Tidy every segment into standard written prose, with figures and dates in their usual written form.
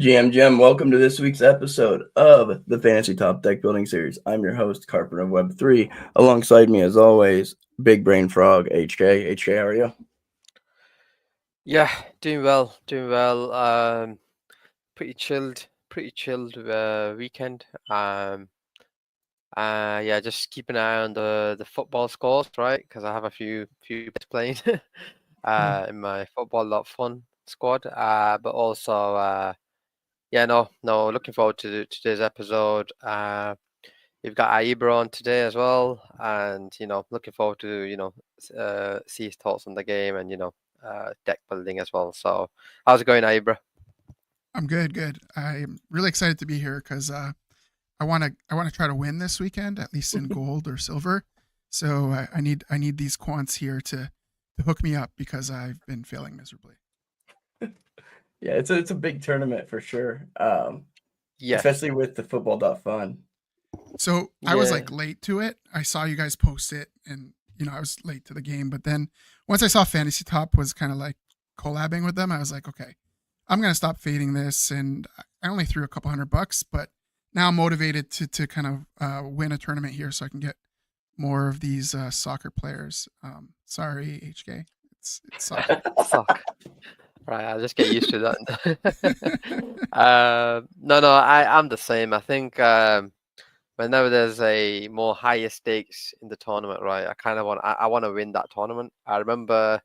GM, welcome to this week's episode of the Fantasy Top Deck Building Series. I'm your host, Carpenter of Web3. Alongside me, as always, Big Brain Frog, HK. HK, how are you? Yeah, doing well, doing well. Pretty chilled weekend. Yeah, just keep an eye on the football scores, right? Because I have a few bets playing in my football.fun squad. But also yeah, no, looking forward to today's episode. We've got Aibra on today as well, and looking forward to see his thoughts on the game and deck building as well. So, how's it going, Aibra? I'm good. I'm really excited to be here because I want to try to win this weekend, at least in gold or silver. So I need these quants here to hook me up because I've been failing miserably. Yeah, it's a big tournament for sure. Yeah, Especially with the football.fun. So I was like late to it. I saw you guys post it, and I was late to the game. But then once I saw Fantasy Top was kind of like collabing with them, I was like, okay, I'm gonna stop fading this. And I only threw a couple $100, but now I'm motivated to kind of win a tournament here, so I can get more of these soccer players. Sorry, HK, it's soccer. Fuck. Right, I'll just get used to that. No, I'm the same. I think whenever there's a more higher stakes in the tournament, right, I want to win that tournament. I remember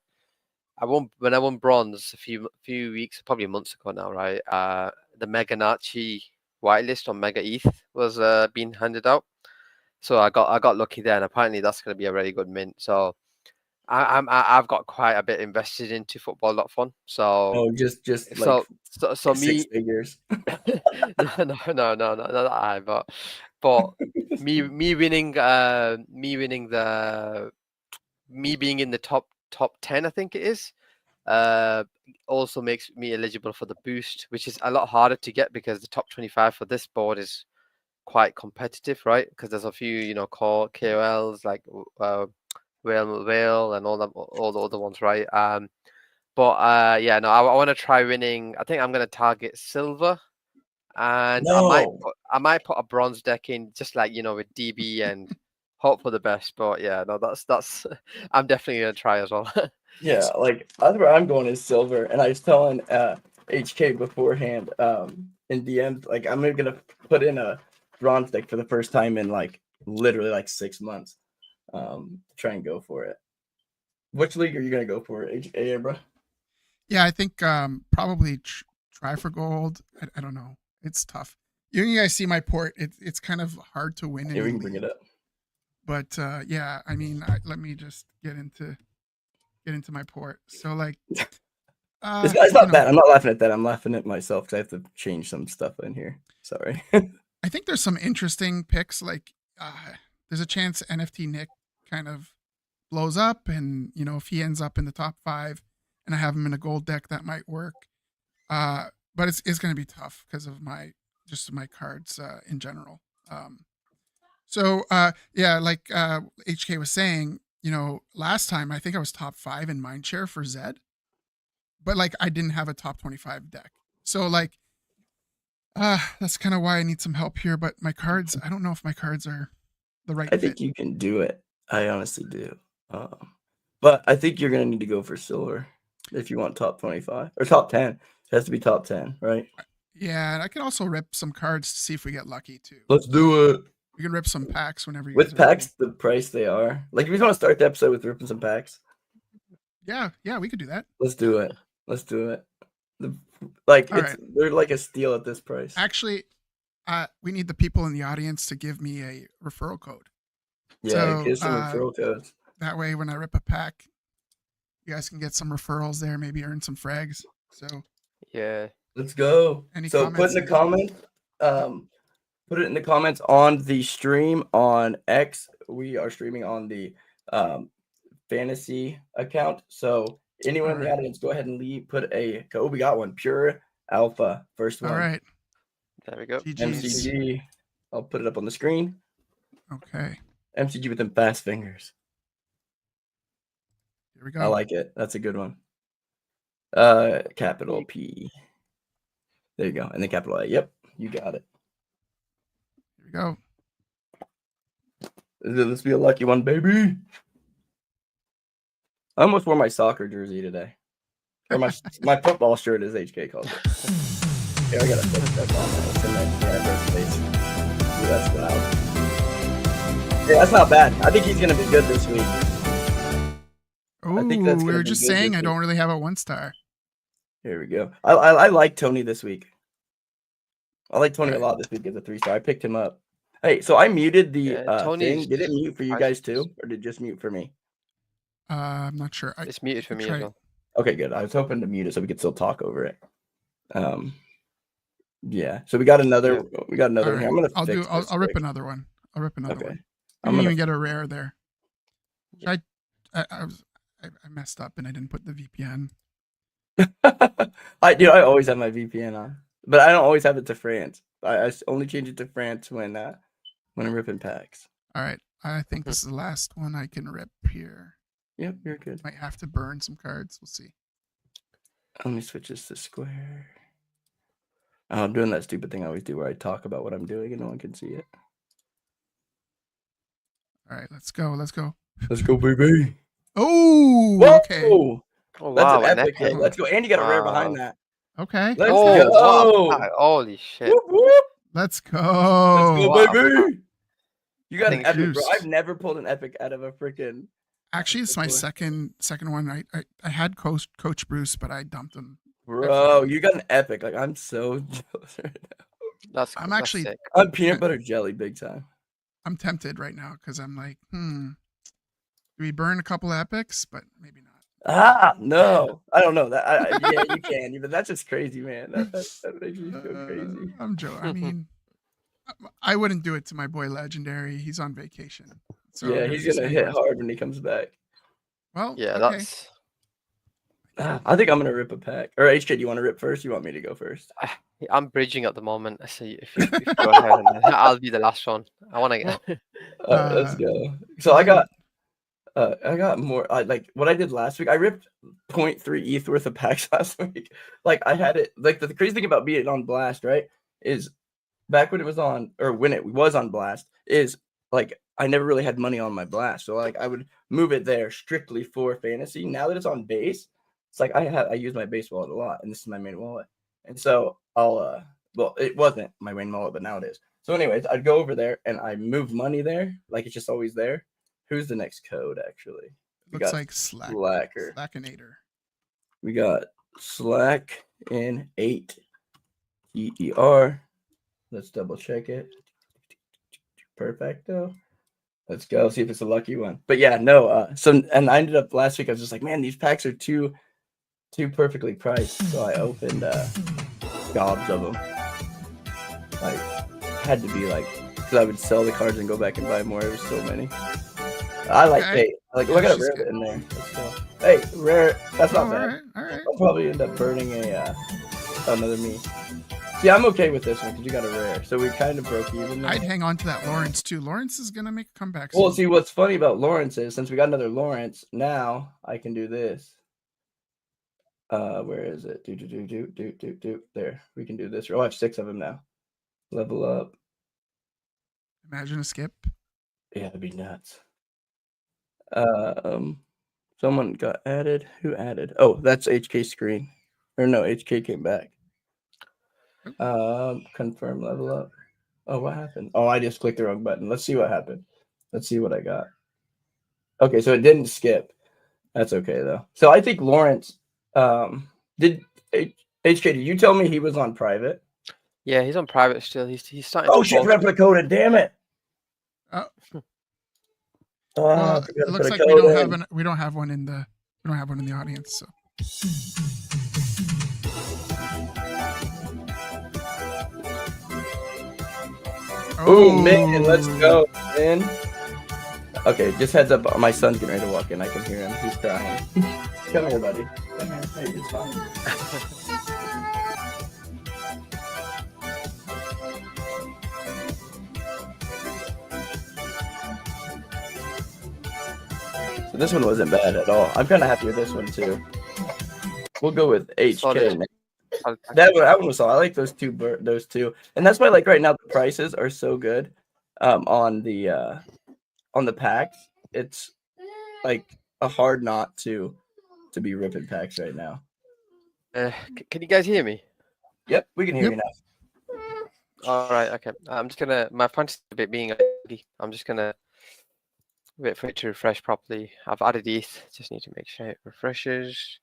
when I won bronze a few weeks, probably months ago now, right? The Mega Nachi whitelist on Mega ETH was being handed out, so I got lucky there, and apparently that's going to be a very good mint. So I've got quite a bit invested into football.fun. So just so like so six me figures. no, not I, but me winning me being in the top 10, I think it is, also makes me eligible for the boost, which is a lot harder to get because the top 25 for this board is quite competitive, right? Because there's a few core KOLs like Whale and all the other ones, right? But yeah, no, I want to try winning. I think I'm going to target silver, and I might put a bronze deck in, just like with DB, and hope for the best. But yeah, no, that's I'm definitely going to try as well. Yeah, like that's where I'm going is silver. And I was telling HK beforehand, in DMs, like I'm gonna put in a bronze deck for the first time in like literally like 6 months. Try and go for it. Which league are you gonna go for, Aibra? Yeah, I think probably try for gold. I don't know. It's tough. You guys see my port. It's kind of hard to win. Yeah, we can bring it up. But yeah, I mean, let me just get into my port. So like, this guy's not bad. I'm not laughing at that. I'm laughing at myself because I have to change some stuff in here. Sorry. I think there's some interesting picks. Like, there's a chance NFT Nick kind of blows up, and if he ends up in the top 5, and I have him in a gold deck, that might work. But it's going to be tough because of my cards in general. So yeah, like HK was saying, last time I think I was top 5 in mindshare for Zed, but like I didn't have a top 25 deck. So like, that's kind of why I need some help here. But my cards, I don't know if my cards are the right. I think you can do it. I honestly do. But I think you're gonna need to go for silver if you want top 25 or top 10. It has to be top 10, right? Yeah, and I can also rip some cards to see if we get lucky too. Let's do it. We can rip some packs whenever you with packs ready. The price they are. Like if you want to start the episode with ripping some packs. Yeah, we could do that. Let's do it. They're like a steal at this price. Actually, we need the people in the audience to give me a referral code. Yeah, give some referral codes. That way, when I rip a pack, you guys can get some referrals there, maybe earn some frags. So yeah, let's go. So put in the comments. Put it in the comments on the stream on X. We are streaming on the fantasy account. So anyone in the audience, go ahead and put a code. We got one. Pure Alpha. First one. All right. There we go. GG's. MCG. I'll put it up on the screen. Okay. MCG with them fast fingers. Here we go. I like it. That's a good one. Capital P. There you go. And then capital A. Yep, you got it. Here we go. This be a lucky one, baby. I almost wore my soccer jersey today. Or my football shirt, as HK calls it. Here, I gotta put that on there. It's in that space. Ooh, that's loud. Yeah, that's not bad. I think he's gonna be good this week. Oh, we were just saying I don't really have a 1-star. Here we go. I like Tony this week. I like Tony a lot this week as a 3-star. I picked him up. Hey, so I muted the thing. Did it mute for you guys too, or did it just mute for me? I'm not sure. It's muted for me as well. Okay, good. I was hoping to mute it so we could still talk over it. Yeah. So we got another. We got another right. here. I'm gonna. I'll rip another one. I'll rip another one. I'm gonna even get a rare there. I messed up and I didn't put the VPN. I always have my VPN on, but I don't always have it to France. I only change it to France when I'm ripping packs. All right. I think this is the last one I can rip here. Yep, you're good. Might have to burn some cards. We'll see. Let me switch this to square. Oh, I'm doing that stupid thing I always do where I talk about what I'm doing and no one can see it. All right, let's go. Let's go. Let's go, baby. Oh, whoa! Okay. Oh, wow, that's an epic hit. Let's go. And you got a rare behind that. Okay. Let's go. Wow. Holy shit. Whoop, whoop. Let's go. Let's go, baby. You got an epic, juice. bro. I've never pulled an epic out of a freaking. Actually, it's my second one. I had Coach Bruce, but I dumped him. Bro, you got an epic. Like, I'm so jealous right now. That's sick. I'm peanut butter jelly big time. I'm tempted right now because I'm like, do we burn a couple epics? But maybe not. No. I don't know that. Yeah, you can. But that's just crazy, man. That makes me go crazy. I'm joking. I mean, I wouldn't do it to my boy Legendary. He's on vacation. So yeah, he's gonna hit hard when he comes back. Well, yeah, okay. that's. I think I'm gonna rip a pack. Or HK, do you want to rip first? You want me to go first? I'm bridging at the moment. So if you go ahead, I'll be the last one. I want to get. All right, let's go. So I got more. Like what I did last week. I ripped 0.3 ETH worth of packs last week. Like I had it. Like the crazy thing about being on Blast, right, is back when it was on, or when it was on Blast, is like I never really had money on my Blast, so like I would move it there strictly for fantasy. Now that it's on base, it's like I use my base wallet a lot, and this is my main wallet. And so I'll well, it wasn't my main wallet, but now it is. So anyways, I'd go over there and I move money there, like it's just always there. Who's the next code actually? Looks like Slackinator. We got Slack in 8 EER. Let's double check it. Perfecto. Let's go see if it's a lucky one. But yeah, no. So and I ended up last week. I was just like, man, these packs are too perfectly priced. So I opened gobs of them. Like had to be like, because I would sell the cards and go back and buy more. There was so many. I like hey, like look at a rare in there. Let's go. Hey, rare. That's not bad. All right. I'll probably end up burning another me. See, I'm okay with this one because you got a rare. So we kind of broke even there. I'd hang on to that Lawrence too. Lawrence is gonna make a comeback soon. Well, see, what's funny about Lawrence is since we got another Lawrence, now I can do this. Where is it? Do. There. We can do this. Oh, I have 6 of them now. Level up. Imagine a skip. Yeah, that'd be nuts. Someone got added. Who added? Oh, that's HK screen. Or no, HK came back. Confirm level up. Oh, what happened? Oh, I just clicked the wrong button. Let's see what happened. Let's see what I got. Okay, so it didn't skip. That's okay though. So I think Lawrence did HK, did you tell me he was on private? Yeah, he's on private still. He's starting. Oh shit, I forgot to put a code in. Damn it. Well, it looks like we don't have one in the audience. So. Oh man, let's go, man. Okay, just heads up. My son's getting ready to walk in. I can hear him. He's crying. Come here, buddy. Come here. Hey, it's fine. So this one wasn't bad at all. I'm kind of happy with this one too. We'll go with HK. That one was solid. I like those two. And that's why, like right now, the prices are so good. On the packs, it's like a hard not to be ripping packs right now. Can you guys hear me? Yep, we can hear you now. All right, okay. I'm just gonna. My phone's a bit being. I'm just gonna wait for it to refresh properly. I've added ETH. Just need to make sure it refreshes.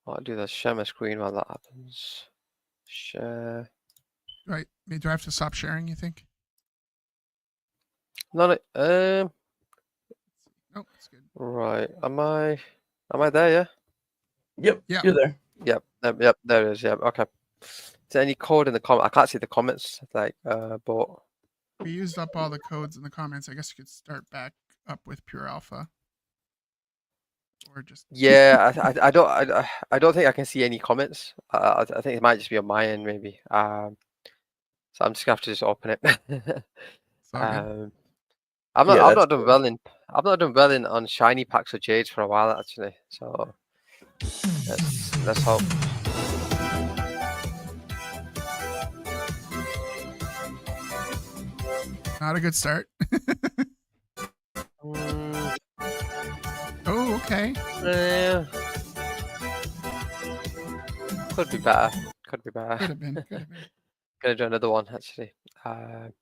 I'll do the share my screen while that happens. Share. Right. Do I have to stop sharing, you think? No, no. Oh, that's good. Right. Am I there? Yeah. Yep. Yeah. You're there. Yep. There it is. Yep. Okay. Is there any code in the comment? I can't see the comments. Like, but We used up all the codes in the comments. I guess you could start back up with Pure Alpha. Or just yeah, I don't think I can see any comments. I think it might just be on my end, maybe. So I'm just gonna have to just open it. I'm not doing well in on shiny packs of jades for a while actually. So let's hope. not a good start. Oh, okay. Could be better. Could have been. Gonna do another one actually. I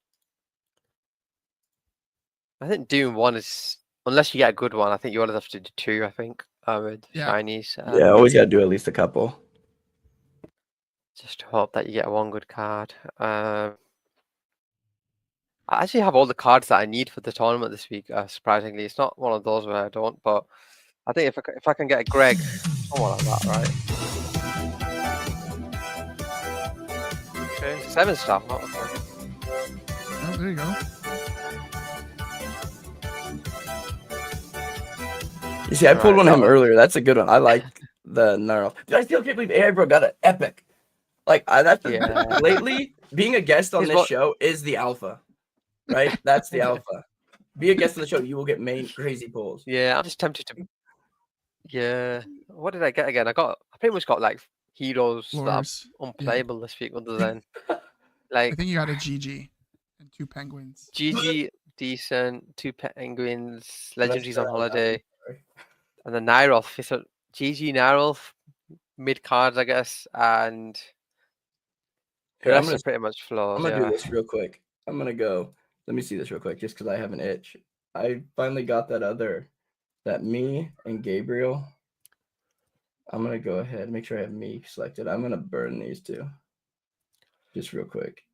think doing one is, unless you get a good one, I think you always have to do two. I think with shinies. Always gotta do at least a couple. Just to hope that you get one good card. I actually have all the cards that I need for the tournament this week. Surprisingly, it's not one of those where I don't, but I think if I can get a Greg, someone like that, right? Okay, 7-star. Oh, okay. Oh, there you go. You see, I pulled one of him earlier. That's a good one. I like the Gnarl. Dude, I still can't believe Aibra got an epic. Like lately, being a guest on this show is the alpha, right? That's the alpha. Be a guest on the show, you will get crazy pulls. Yeah, I'm just tempted to. Yeah, what did I get again? I pretty much got like heroes that are unplayable this week, other than like. I think you got a GG and 2 penguins. GG decent, 2 penguins, legendaries on holiday, and the Nyrolf. So GG Nyrolf, mid cards, I guess, and the rest are pretty much flaws. I'm gonna do this real quick. I'm gonna go. Let me see this real quick, just because I have an itch. I finally got that me and Gabriel. I'm gonna go ahead and make sure I have me selected. I'm gonna burn these two, just real quick.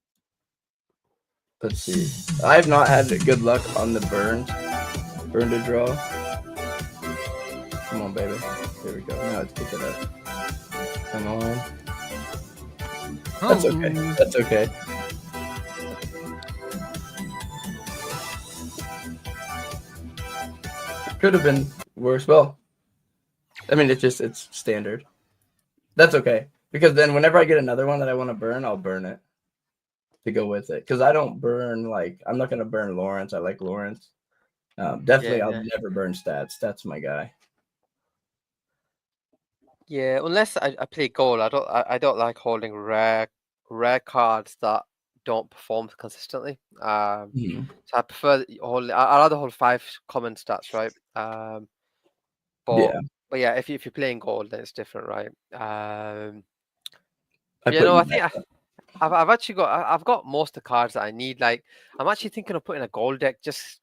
Let's see. I have not had good luck on the burn to draw. Come on, baby. There we go. Now it's picking up. Come on. That's okay. That's okay. Could have been worse. Well, I mean, it's standard. That's okay. Because then whenever I get another one that I want to burn, I'll burn it to go with it. Because I don't burn, I'm not going to burn Lawrence. I like Lawrence. Definitely, I'll never burn Stats. That's my guy. Yeah, unless I play gold, I don't like holding rare cards that don't perform consistently. So I prefer I'd rather hold 5 common stats, right? But yeah, if you're playing gold, then it's different, right? I think I've actually got most of the cards that I need. Like, I'm actually thinking of putting a gold deck just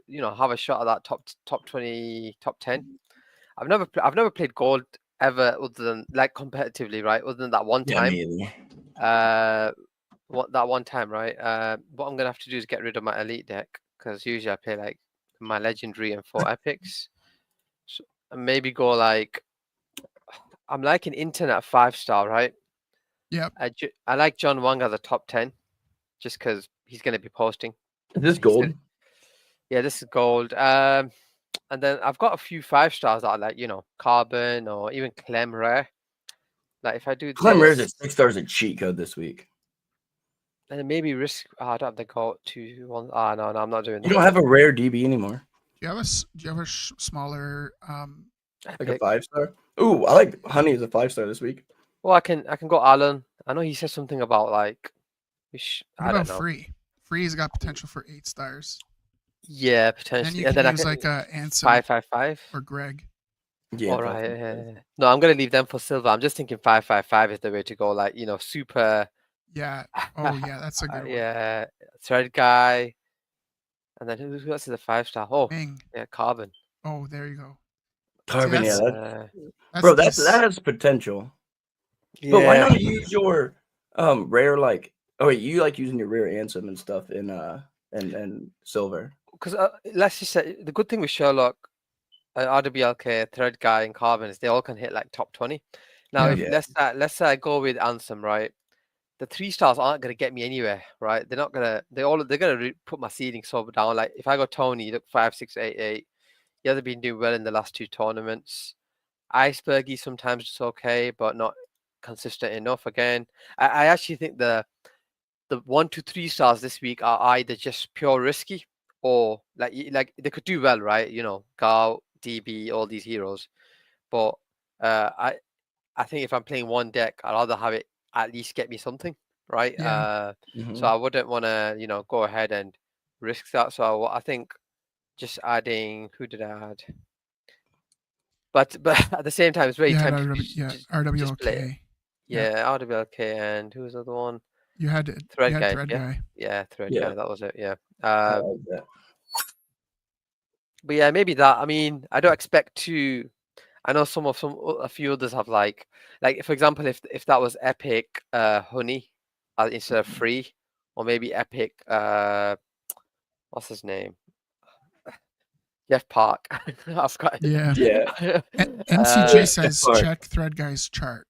have a shot at that top 20, top 10. I've never played gold ever, other than competitively, right? Other than that one time. That one time, right? What I'm gonna have to do is get rid of my elite deck, because usually I play my legendary and 4 epics. So, and maybe go I'm an internet 5-star, right? Yep. I like John Wang as a top 10, just because he's gonna be posting. Is this gold? Yeah, this is gold. And then I've got a few 5-stars that I like, Carbon or even Clem Rare. Like, if I do Clem Rare is at 6 stars a cheat code this week. And then maybe risk. I don't have the gold 2-1. No, I'm not doing that. You don't have a rare DB anymore. Do you have a smaller like a 5-star? Ooh, I like Honey as a 5-star this week. Well, I can go Alan. I know he said something about like, What I about don't know. Free? Free's got potential for 8 stars. Yeah, Then potentially. you And could then I use can like a Ansem 555 or Greg. Yeah. All right. No, I'm gonna leave them for silver. I'm just thinking 555 is the way to go. Like, super. Yeah. Oh yeah, that's a good one. Yeah, thread guy. And then who else is a 5-star? Oh, Ming. yeah, Carbon. Oh, there you go. Carbon, that's- yeah. Bro, that has potential. But why not use your rare like? Oh wait, you like using your rare Ansem and stuff in and silver. Because let's just say the good thing with Sherlock, RWLK, Thread Guy, and Carbon is they all can hit like top 20. Now, if let's say I go with Ansem, right? The 3-stars aren't gonna get me anywhere, right? They're not gonna. They're gonna put my ceiling so down. Like if I go Tony, look 5, 6, 8, 8. He hasn't been doing well in the last 2 tournaments. Icebergy sometimes just okay, but not consistent enough. Again, I actually think the 1 to 3 stars this week are either just pure risky or like they could do well, right? Gao, DB, all these heroes. But I think if I'm playing one deck, I'd rather have it at least get me something, right? Yeah. So I wouldn't want to, go ahead and risk that. So I think just adding, who did I add? But at the same time, it's very tempting to just play it. Yeah, RWLK, and who was the other one? You had Thread Guy. Guy. Yeah, Thread Guy. That was it. Yeah. I like that. But yeah, maybe that. I mean, I don't expect to. I know a few others have like for example, if that was Epic Honey instead of Free, or maybe Epic what's his name? Jeff Park. I forgot. Yeah. Yeah. NCG says check Thread Guy's chart.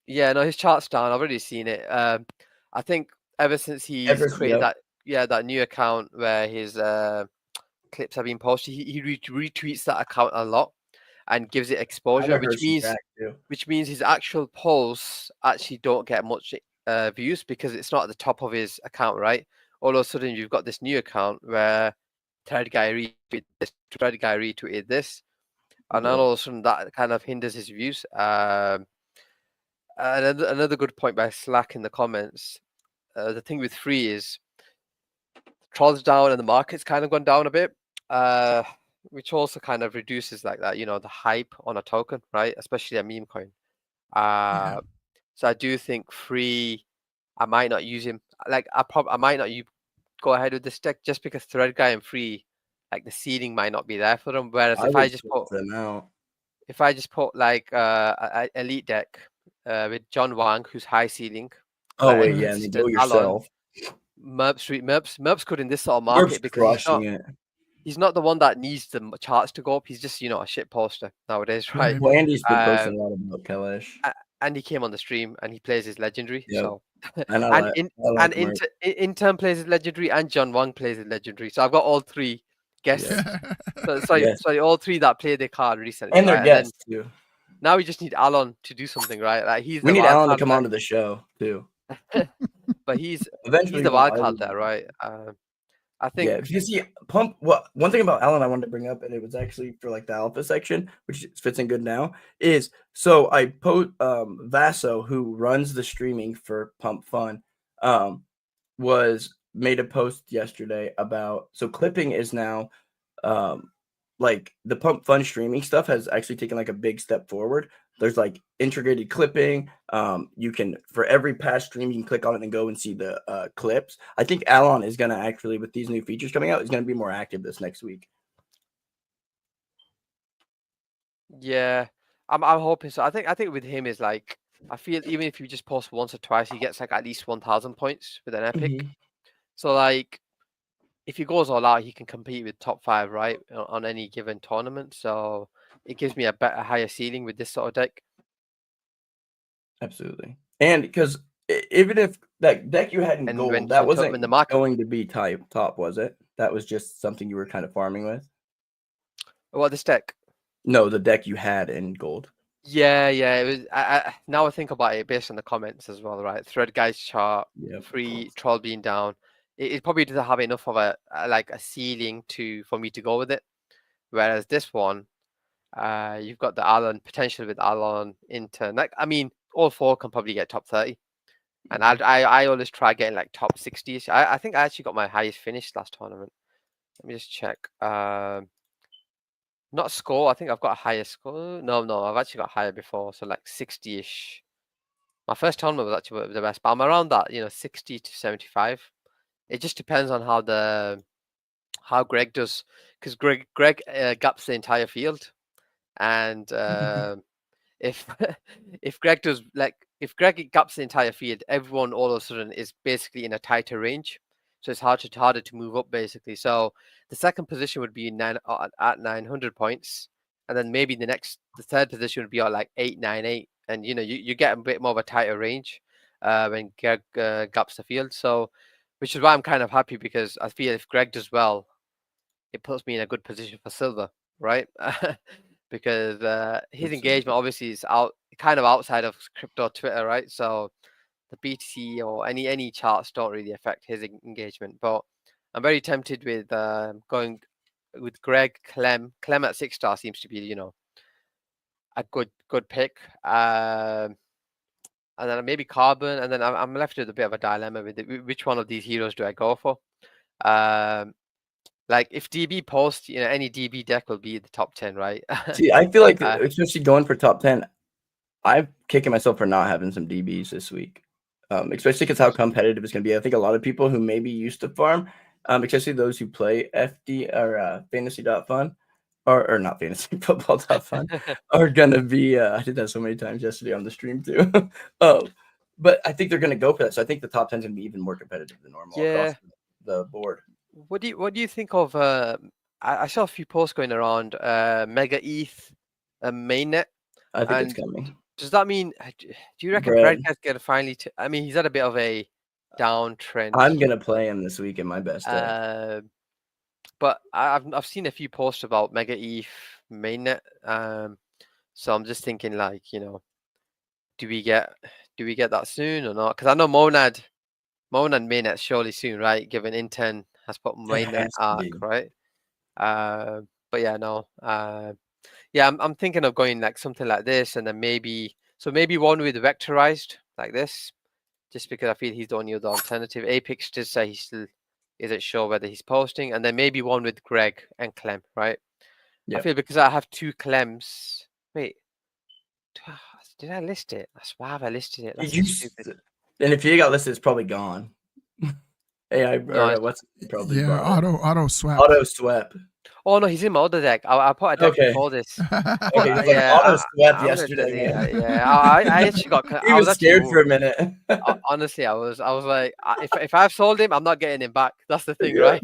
Yeah, no, his chart's down. I've already seen it. I think ever since he's created that new account where his clips have been posted, he retweets that account a lot and gives it exposure, which means his actual posts actually don't get much views because it's not at the top of his account, right? All of a sudden, you've got this new account where Thread Guy retweeted this, and then all of a sudden that kind of hinders his views. Another good point by Slack in the comments. The thing with Free is trolls down and the market's kind of gone down a bit, which also kind of reduces like that, the hype on a token, right? Especially a meme coin. So I do think Free, I might not use him. Like I might not go ahead with this deck just because Thread Guy and Free, like the ceiling might not be there for them. Whereas if I just put like a elite deck with John Wang, who's high ceiling. Oh wait, yeah, and you go yourself. Merp's good in this sort of market because he's not the one that needs the charts to go up. He's just a shit poster nowadays, right? Well, Andy's been posting a lot about Kalash. And he came on the stream and he plays his legendary. Yep. So and Intern plays his legendary and John Wang plays his legendary. So I've got all 3 guests. Sorry, all 3 that played their card recently. And their guests too. Now we just need Alon to do something, right? Like we need Alon to come onto the show too. But he's the wild card there, right? I think. Yeah, because see, Pump. Well, one thing about Alon I wanted to bring up, and it was actually for like the alpha section, which fits in good now, is so I post Vaso, who runs the streaming for Pump Fun, was made a post yesterday about clipping is now like the Pump Fun streaming stuff has actually taken like a big step forward. There's like integrated clipping. You can, for every past stream, you can click on it and go and see the clips. I think Alon is going to actually, with these new features coming out, is going to be more active this next week. Yeah, I'm hoping so. I think with him is like, I feel even if you just post once or twice, he gets like at least 1,000 points with an epic. Mm-hmm. So like, if he goes all out, he can compete with top 5, right, on any given tournament. So it gives me a higher ceiling with this sort of deck. Absolutely, and because even if that deck you had in gold, that wasn't going to be top, was it? That was just something you were kind of farming with. What, this deck? No, the deck you had in gold. Yeah, it was. Now I think about it based on the comments as well, right? Thread Guy's chart, Free troll being down. It probably doesn't have enough of a ceiling for me to go with it. Whereas this one, You've got the Alon potential with Alon, Inter. Like, I mean, all 4 can probably get top 30. And I always try getting like top 60s. I think I actually got my highest finish last tournament. Let me just check. Not score. I think I've got a higher score. No, I've actually got higher before. So like 60-ish. My first tournament was actually the best, but I'm around that, 60 to 75. It just depends on how Greg does, because Greg gaps the entire field, and if Greg does if Greg gaps the entire field, everyone all of a sudden is basically in a tighter range, so it's harder to move up basically. So the second position would be at 900 points, and then maybe the third position would be at like 898, and you get a bit more of a tighter range when Greg gaps the field. So, which is why I'm kind of happy, because I feel if Greg does well, it puts me in a good position for silver, right? Because his engagement obviously is kind of outside of crypto Twitter, right? So the BTC or any charts don't really affect his engagement. But I'm very tempted with going with Greg. Clem at 6-star seems to be a good pick. And then maybe Carbon, and then I'm left with a bit of a dilemma with it. Which one of these heroes do I go for? Like if DB posts, any DB deck will be the top 10, right? See, I feel like especially going for top 10, I'm kicking myself for not having some DBs this week, especially because how competitive it's going to be. I think a lot of people who maybe used to farm, especially those who play FD or fantasy.fun, or not fantasy football.fun, are going to be. I did that so many times yesterday on the stream too. But I think they're going to go for that. So I think the top 10 is going to be even more competitive than normal across the board. What do you think of? I saw a few posts going around Mega ETH mainnet. I think it's coming. Does that mean? Do you reckon Bradguy's going to finally? I mean, he's had a bit of a downtrend. I'm gonna play him this week in my best deck. But I've seen a few posts about Mega ETH mainnet. So I'm just thinking, like, do we get that soon or not? Because I know Monad mainnet surely soon, right? Given Inten has put mainnet arc, right? But yeah, no. Yeah, I'm thinking of going like something like this, and then maybe one with vectorized like this, just because I feel he's the only other alternative. Apex did say he still isn't sure whether he's posting, and then maybe one with Greg and Clem, right? Yeah. I feel because I have 2 Clems. Wait, did I list it? I swear I listed it. That's stupid. And if you got listed, it's probably gone. Hey, what's probably auto swap. Auto swap. Oh no, he's in my other deck. I put a deck before this. Auto swap yesterday. I actually got. He was scared for a minminute. Honestly, I was like, if I've sold him, I'm not getting him back. That's the thing, right?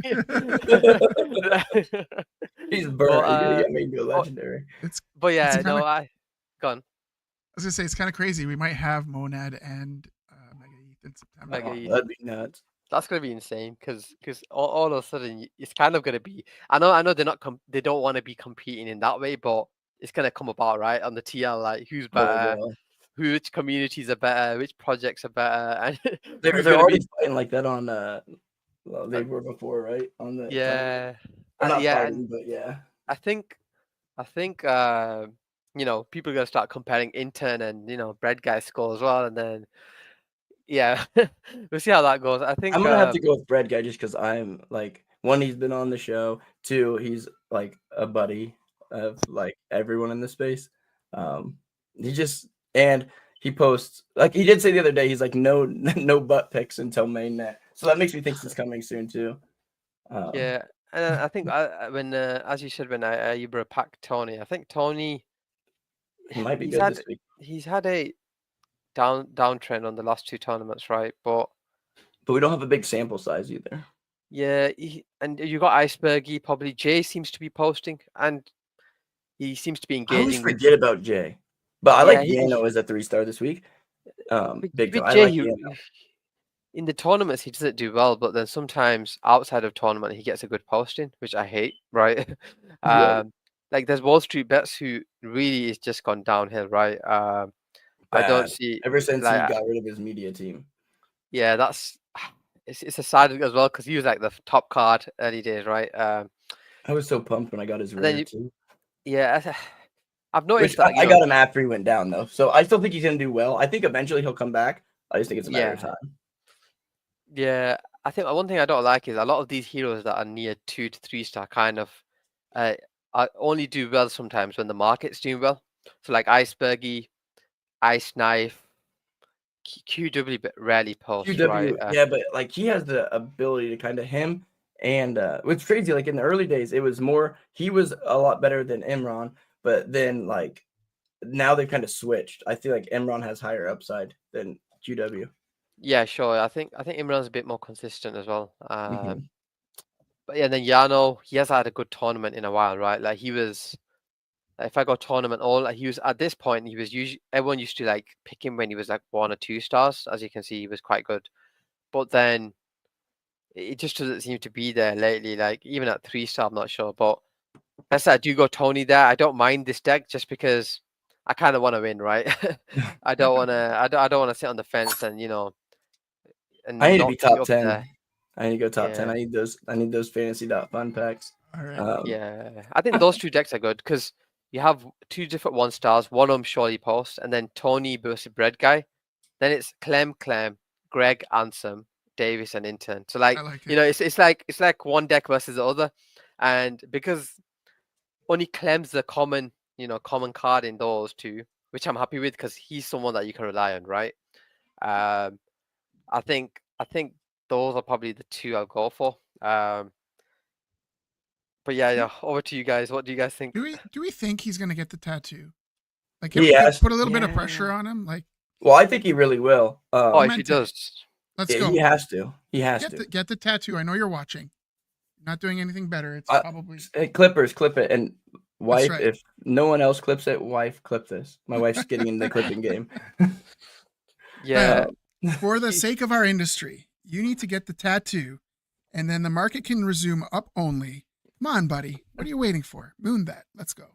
He's burnt. He made you a legendary. Gone. I was gonna say it's kind of crazy. We might have Monad and Mega ETH in September. That'd be nuts. That's gonna be insane because all of a sudden it's kind of gonna be. I know they're not. They don't want to be competing in that way, but it's gonna come about, right, on the TL. Like who's better, which communities are better, which projects are better, and they're already fighting like that on. They were before, right? On the fighting, but yeah. I think people are gonna start comparing intern and bread guy score as well, and then. Yeah, we'll see how that goes. I think I'm gonna have to go with Bread Guy just because I'm like 1, he's been on the show. 2, he's like a buddy of like everyone in the space. He posts like he did say the other day. He's like no butt pics until mainnet, so that makes me think it's coming soon too. Yeah, and I think when as you said when Aibra packed Tony, I think Tony he might be good this week. He's had a downtrend on the last 2 tournaments, right? But we don't have a big sample size either. Yeah, and you got Icebergy. Probably Jay seems to be posting, and he seems to be engaging. I always forget about Jay, but I like Yano as a 3-star this week. Big Jay, I like Yano. In the tournaments he doesn't do well, but then sometimes outside of tournament he gets a good posting, which I hate. Right? Like there's Wall Street Bets who really is just gone downhill, right? I don't see ever since he got rid of his media team. Yeah, it's a sad as well because he was like the top card early days, right? I was so pumped when I got his rare too. Yeah, I've noticed Which that. I got him after he went down though, so I still think he's gonna do well. I think eventually he'll come back. I just think it's a matter of time. Yeah, I think one thing I don't like is a lot of these heroes that are near 2 to 3 star kind of I only do well sometimes when the market's doing well. So like Icebergy, Ice Knife, QW but rarely posts, right? QW, yeah, but like he has the ability to kind of him, and it's crazy. Like in the early days, it was more he was a lot better than Imran, but then like now they've kind of switched. I feel like Imran has higher upside than QW. Yeah, sure. I think Imran's a bit more consistent as well. But yeah, then Yano, he has had a good tournament in a while, right? Like he was, if I go tournament all, like he was at this point, he was usually everyone used to like pick him when he was like 1 or 2 stars. As you can see, he was quite good. But then it just doesn't seem to be there lately. Like even at 3 star, I'm not sure. But I said I do go Tony there. I don't mind this deck just because I kind of want to win, right? I don't want to. I don't want to sit on the fence and and I need to not be keep top up 10. there. I need to go top 10. Yeah. I need those fantasy.fun packs. All right. Yeah, I think those 2 decks are good because you have 2 different 1 stars. One of them surely post, and then Tony versus Bread Guy. Then it's Clem, Greg, Ansem, Davis, and Intern. So like, I like it. it's like one deck versus the other, and because only Clem's the common card in those 2, which I'm happy with because he's someone that you can rely on, right? I think those are probably the 2 I'll go for. But yeah, over to you guys. What do you guys think? Do we think he's gonna get the tattoo? Like, He we has- put a little bit of pressure on him. Like, Well, I think he really will. Oh, if he Momentum. does, let's yeah, go. he has to. He has to. Get the tattoo. I know you're watching. Not doing anything better. It's I- probably Hey, Clippers, clip it. And wife, right. if no one else clips it, wife, clip this. My wife's getting in the clipping game. yeah. For the sake of our industry, you need to get the tattoo, and then the market can resume up only. Come on, buddy. What are you waiting for? Moon that. Let's go.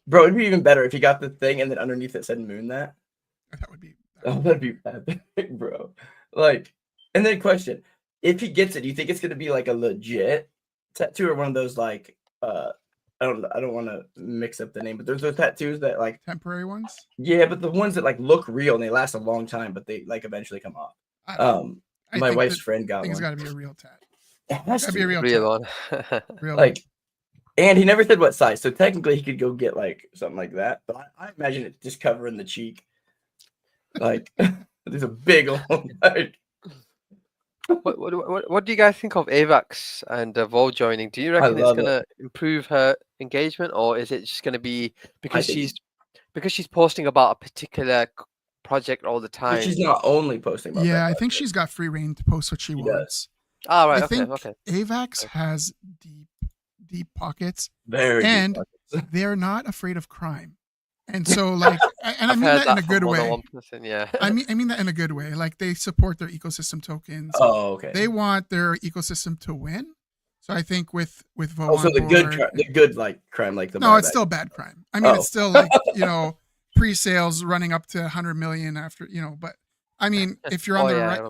Bro, it'd be even better if he got the thing and then underneath it said moon that. That would be. Oh, that'd be epic, bro. Like, and then question: if he gets it, do you think it's gonna be like a legit tattoo or one of those like I don't want to mix up the name, but there's those tattoos that like temporary ones. Yeah, but the ones that like look real and they last a long time, but they like eventually come off. My wife's friend got one. It's got to be a real tat. It has Gotta to be a real Real tat. one. Real like, and he never said what size, so technically he could go get like something like that. But I imagine it's just covering the cheek. Like, there's a big old like. What do you guys think of Avax and Vol joining? Do you reckon it's gonna improve her engagement, or is it just gonna be because she's posting about a particular project all the time? But she's not only posting about I think she's got free reign to post what she wants. Oh, right. I think okay. Avax has deep pockets, very and deep pockets. They're not afraid of crime. And so, like, and I mean that in a good way. Yeah. I mean that in a good way. Like, they support their ecosystem tokens. Oh, okay. They want their ecosystem to win. So I think with Vo also the good like crime, like the it's still bad crime. I mean, it's still like pre-sales running up to 100 million after but I mean, if you're on the right,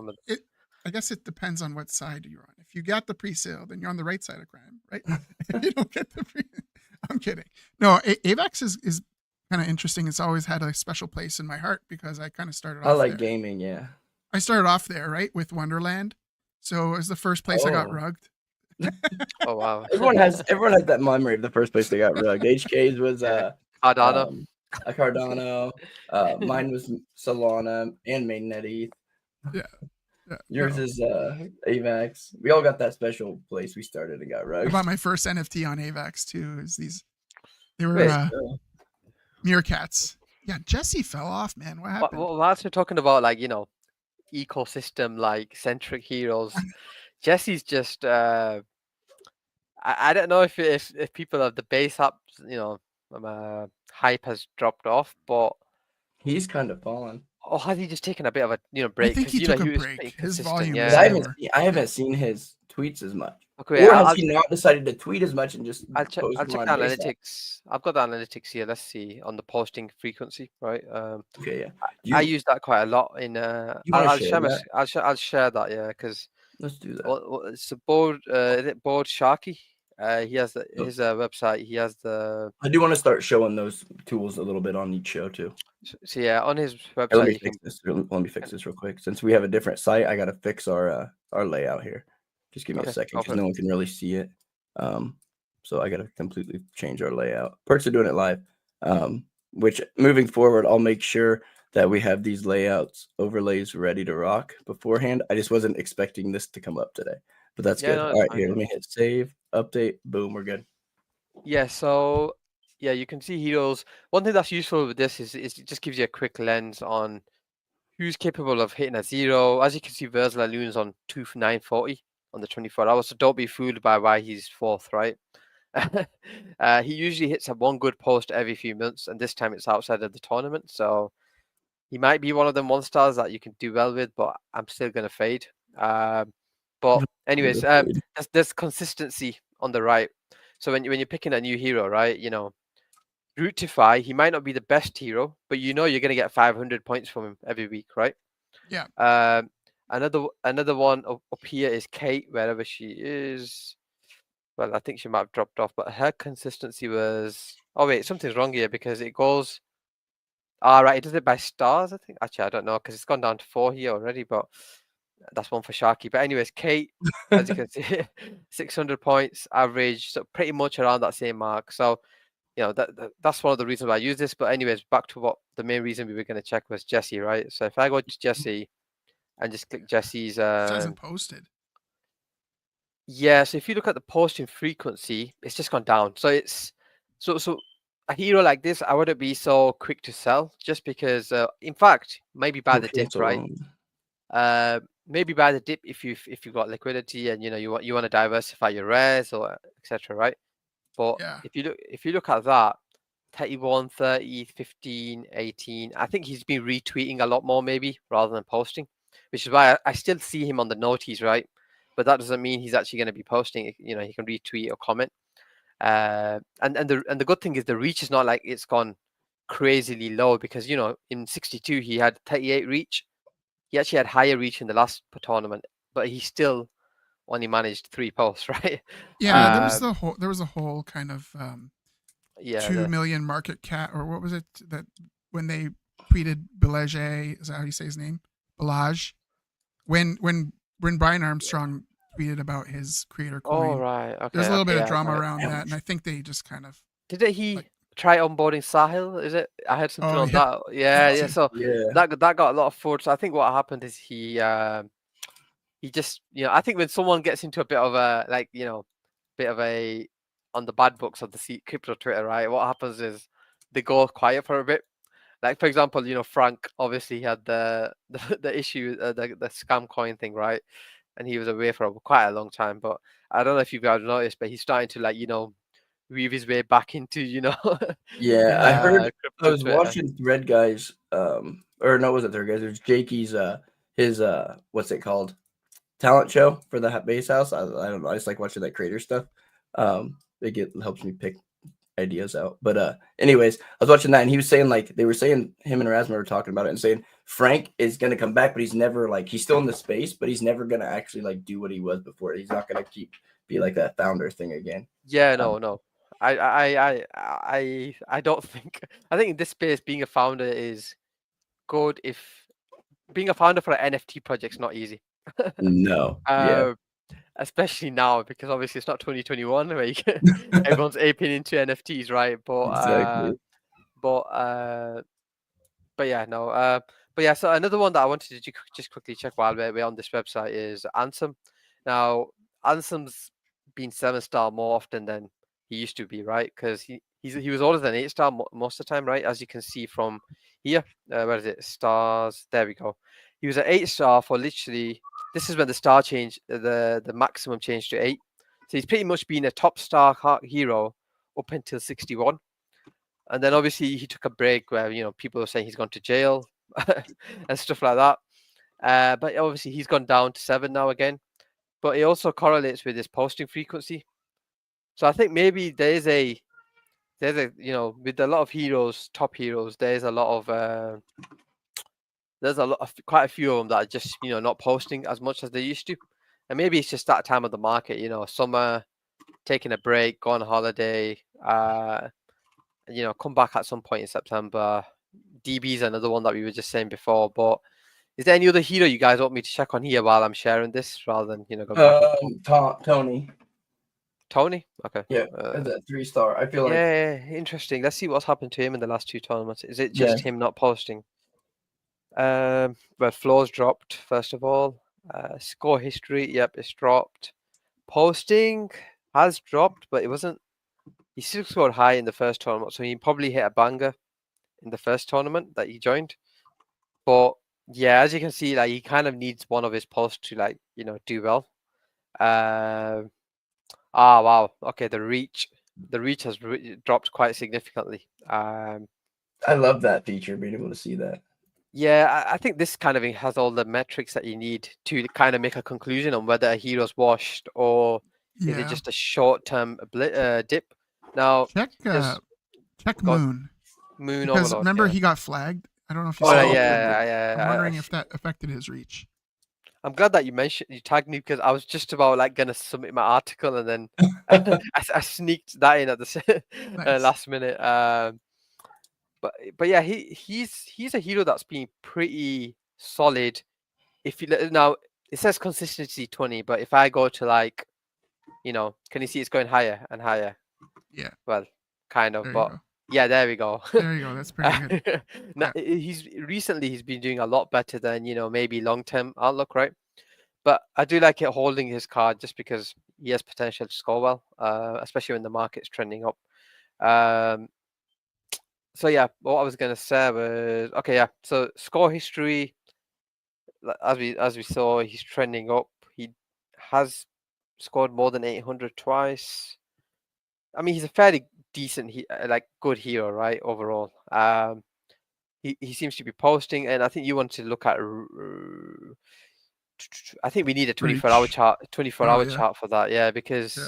I guess it depends on what side you're on. If you got the pre-sale, then you're on the right side of crime, right? If you don't get the I'm kidding. No, Avax is kind of interesting. It's always had a special place in my heart because I kind of started off I like there. gaming, yeah. I started off there, right, with Wonderland. So it was the first place I got rugged. Oh wow. Everyone has that memory of the first place they got rugged. HK's was Cardano. A Cardano. Mine was Solana and Mainnet ETH. Yeah. Yours is Avax. We all got that special place we started and got rugged. I bought my first NFT on Avax too. They were meerkats. Yeah, Jesse fell off, man. What happened? Well, whilst we're talking about like ecosystem like centric heroes, Jesse's just I don't know if people have the base up, hype has dropped off, but he's kind of fallen. Or has he just taken a bit of a break? I think he took a break. His volume. Yeah. I haven't seen his tweets as much. Okay, or has he not decided to tweet as much and just? I'll check the analytics. I've got the analytics here. Let's see on the posting frequency, right? Okay, yeah. I use that quite a lot in. I'll share that, yeah, because let's do that. It's a board. Is it board Sharky? He has his website. He has the. I do want to start showing those tools a little bit on each show too. So yeah, on his website. Let me fix this. Let me fix this real quick. Since we have a different site, I gotta fix our layout here. Just give me a second because no one can really see it. So I gotta completely change our layout. Perks of doing it live. Which moving forward, I'll make sure that we have these layouts overlays ready to rock beforehand. I just wasn't expecting this to come up today, but that's good. All right, here, let me hit save, update, boom, we're good. Yeah, so yeah, you can see heroes. One thing that's useful with this is it just gives you a quick lens on who's capable of hitting a 0. As you can see, Versla Loon's on 2 for 940 on the 24 hours, so don't be fooled by why he's 4th, right? He usually hits a 1 good post every few months, and this time it's outside of the tournament, so he might be one of them 1-stars that you can do well with, but I'm still going to fade. But anyways, there's consistency on the right. So when you're picking a new hero, right, you know, Rootify, he might not be the best hero, but you know you're going to get 500 points from him every week, right? Yeah. Another one up here is Kate, wherever she is. Well, I think she might have dropped off, but her consistency was... Oh, wait, something's wrong here because it goes... right, it does it by stars, I think. Actually, I don't know because it's gone down to 4 here already, but that's one for Sharky. But anyways, Kate, as you can see, 600 points average, so pretty much around that same mark. So, you know, that's one of the reasons why I use this. But anyways, back to what the main reason we were going to check was Jesse, right? So if I go to Jesse and just click Jesse's... It hasn't posted. Yeah, so if you look at the posting frequency, it's just gone down. So it's... So a hero like this, I wouldn't be so quick to sell just because, in fact, maybe by the dip, right? Maybe by the dip if you've got liquidity and you know you want to diversify your rares or etc., right? But yeah. if you look at that, 31, 30, 15, 18, I think he's been retweeting a lot more maybe rather than posting, which is why I still see him on the noties, right? But that doesn't mean he's actually going to be posting. You know, he can retweet or comment. And the good thing is the reach is not like it's gone crazily low because, you know, in 62 he had 38 reach. He actually had higher reach in the last tournament, but he still only managed 3 posts, right? Yeah, there was a whole kind of 2 million market cap, or what was it that when they tweeted Belage, is that how you say his name? Belage. When Brian Armstrong tweeted about his creator coin. Oh, right. Okay. There's a little bit of drama around that, and I think they just kind of... Didn't he try onboarding Sahil? Is it? I heard something on that. Yeah. So that got a lot of forward. So I think what happened is he just, you know, I think when someone gets into a bit of a, like, you know, bit of a on the bad books of the crypto Twitter, right? What happens is they go quiet for a bit. Like, for example, you know, Frank obviously had the issue, the scam coin thing, right? And he was away for quite a long time. But I don't know if you guys noticed, but he's starting to, like, you know, weave his way back into, you know. Yeah, I heard. I was watching Thread Guys, or no, it wasn't Thread Guys. It was Jakey's, his what's it called, talent show for the base house. I don't know. I just like watching that creator stuff. It helps me pick ideas out. But anyways, I was watching that and he was saying, like, they were saying, him and Rasmus were talking about it and saying Frank is gonna come back, but he's never, like, he's still in the space, but he's never gonna actually like do what he was before. He's not gonna be like that founder thing again. Yeah, no. I don't think. I think in this space, being a founder is good. If being a founder for an NFT project's not easy. No. Yeah. Especially now because obviously it's not 2021 where everyone's aping into NFTs, right? But exactly. But yeah, no. But yeah, so another one that I wanted to just quickly check while we're on this website is Ansem. Now, Ansem's been 7-star more often than he used to be, right? Because he was older than 8-star most of the time, right? As you can see from here. Where is it? Stars. There we go. He was at 8-star for literally... This is when the star change, the maximum changed to 8. So he's pretty much been a top star hero up until 61. And then obviously he took a break where, you know, people were saying he's gone to jail and stuff like that. But obviously he's gone down to 7 now again. But it also correlates with his posting frequency. So I think maybe there's a, you know, with a lot of heroes, top heroes, there's quite a few of them that are just, you know, not posting as much as they used to. And maybe it's just that time of the market, you know, summer, taking a break, go on holiday, come back at some point in September. DB is another one that we were just saying before, but is there any other hero you guys want me to check on here while I'm sharing this, rather than go back? Tony. Tony? Okay. Yeah, that 3-star. I feel like interesting. Let's see what's happened to him in the last 2 tournaments. Is it just him not posting? Well, floors dropped first of all. Score history, yep, it's dropped. Posting has dropped, but it wasn't. He still scored high in the first tournament, so he probably hit a banger in the first tournament that he joined. But yeah, as you can see, like he kind of needs one of his posts to do well. Wow. Okay, the reach has dropped quite significantly. I love that feature, being able to see that. Yeah, I think this kind of has all the metrics that you need to kind of make a conclusion on whether a hero's washed or is it just a short-term dip. Now, check Moon. Because Overlord, remember he got flagged. I don't know if you saw that. Yeah. I'm wondering if that affected his reach. I'm glad that you tagged me, because I was just about gonna submit my article and then I sneaked that in at the last minute. But yeah, he's a hero that's been pretty solid. If you now, it says consistency 20, but if I go to can you see it's going higher and higher? Yeah. Well, kind of, but yeah, there we go. There you go. That's pretty good. Now, he's been doing a lot better than maybe long-term outlook, right? But I do like it holding his card just because he has potential to score well, especially when the market's trending up. So yeah, what I was gonna say was so score history, as we saw, he's trending up. He has scored more than 800 twice. I mean, he's a fairly decent, good hero, right? Overall, he seems to be posting, and I think you want to look at. I think we need a 24-hour chart. 24-hour chart for that, yeah, because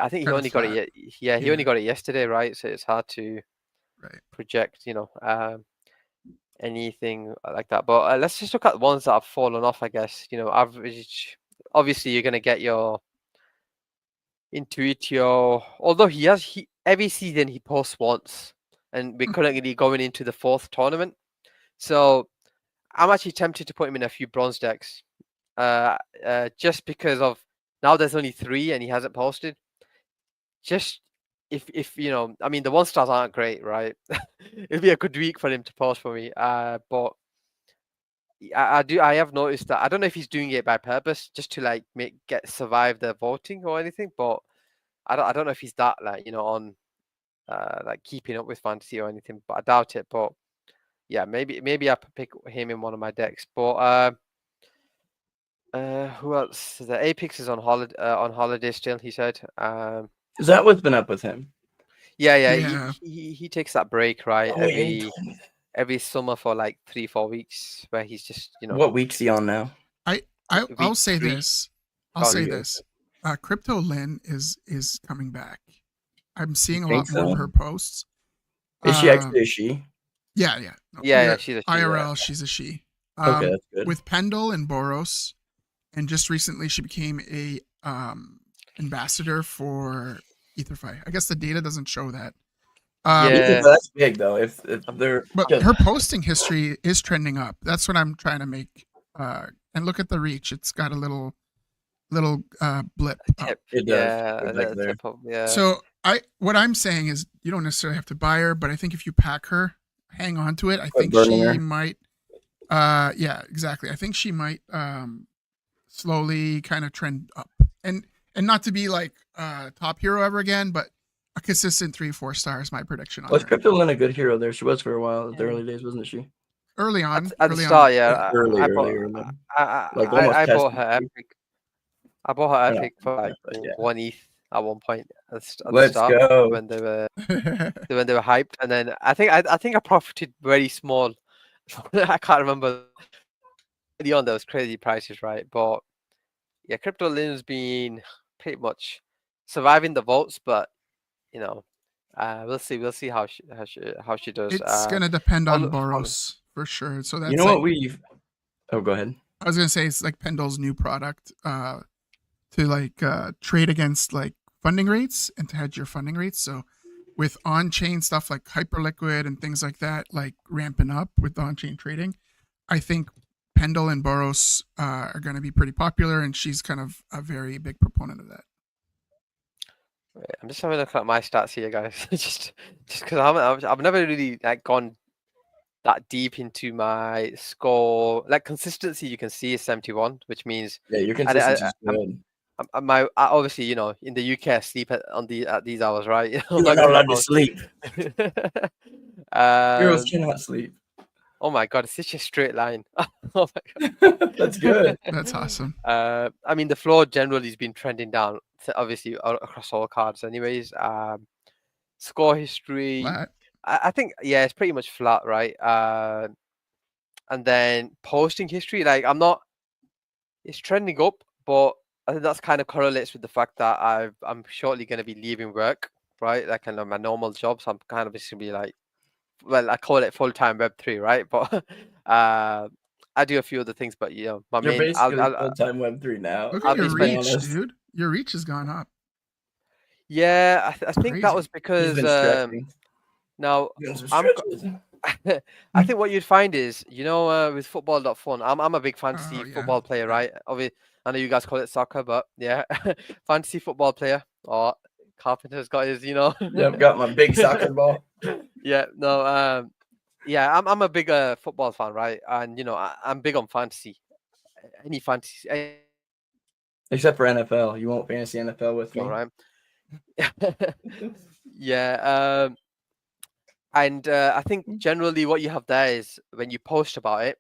I think he only got it. Yeah, he only got it yesterday, right? So it's hard to project, anything like that. But let's just look at the ones that have fallen off. I guess average. Obviously, you're gonna get your Intuitio. Although every season he posts once, and we're currently going into the 4th tournament, so I'm actually tempted to put him in a few bronze decks, just because of now there's only 3 and he hasn't posted. Just if I mean, the 1-stars aren't great, right? It'll be a good week for him to post for me. But I have noticed that I don't know if he's doing it by purpose, just to survive the voting or anything. But I don't know if he's that on keeping up with fantasy or anything. But I doubt it. But yeah, maybe I pick him in one of my decks. But who else? The Apex is on holiday still. He said. Is that what's been up with him? Yeah. He takes that break, right? Every summer for 3-4 weeks, where he's just What week's he on now? I'll say this. Crypto Lynn is coming back. I'm seeing a lot more of her posts. Is she actually a she? Yeah. Yeah, she's a she. IRL, she's a she. Okay, that's good. With Pendle and Boros, and just recently she became a ambassador for EtherFi. I guess the data doesn't show that. That's big though. If they're her posting history is trending up. That's what I'm trying to make. And look at the reach; it's got a little blip. It does. Yeah. So what I'm saying is, you don't necessarily have to buy her, but I think if you pack her, hang on to it. I think she might. Yeah, exactly. I think she might slowly kind of trend up, and not to be top hero ever again, but a consistent 3-4 stars. My prediction. Was Crypto Lynn a good hero there? She was for a while in the early days, wasn't she? Early on, at the start, yeah. I bought her epic. I bought her epic for 1 ETH at one point at the start go. when they were hyped, and then I think I profited very small. I can't remember. Early on, there was crazy prices, right? But yeah, Crypto Lynn's been pretty much surviving the votes, but we'll see how she does. It's gonna depend on Boros for sure. So that's what we've. Oh, go ahead. I was gonna say it's like Pendle's new product. to like trade against like funding rates and to hedge your funding rates. So with on-chain stuff like Hyperliquid and things like that, like ramping up with on-chain trading, I think Pendle and Boros are going to be pretty popular, and she's kind of a very big proponent of that. I'm just having a look at my stats here, guys. just because I've never really like gone that deep into my score. Like consistency, you can see is 71, which means your consistency is good. Obviously, you know, in the UK, I sleep at these hours, right? You are not allowed to sleep. Heroes Um, cannot sleep. oh my god, it's such a straight line. Oh my god. That's good. That's awesome. I mean, the floor generally has been trending down, obviously across all cards, anyways. Score history, Flat. I think, yeah, it's pretty much flat, right? And then posting history, like it's trending up, but I think that's kind of correlates with the fact that I'm shortly going to be leaving work, right? Like kind of my normal job, so I'm kind of just gonna be like, well, I call it full-time Web3, right? But I do a few other things, but you know, You're basically full-time Web3 now. Look at your reach, dude. Your reach has gone up. Yeah, I think that was because now I think what you'd find is, you know, with football.fun, I'm a big fantasy football player, right? Obviously, I know you guys call it soccer, but yeah, fantasy football player. Or Carpenter's got his, you know. Yeah, I've got my big soccer ball. Yeah, no, yeah, I'm a big football fan, right? And you know, I'm big on fantasy. Any fantasy, except for NFL. You won't fantasy NFL with me, all right? Yeah. And I think generally what you have there is when you post about it,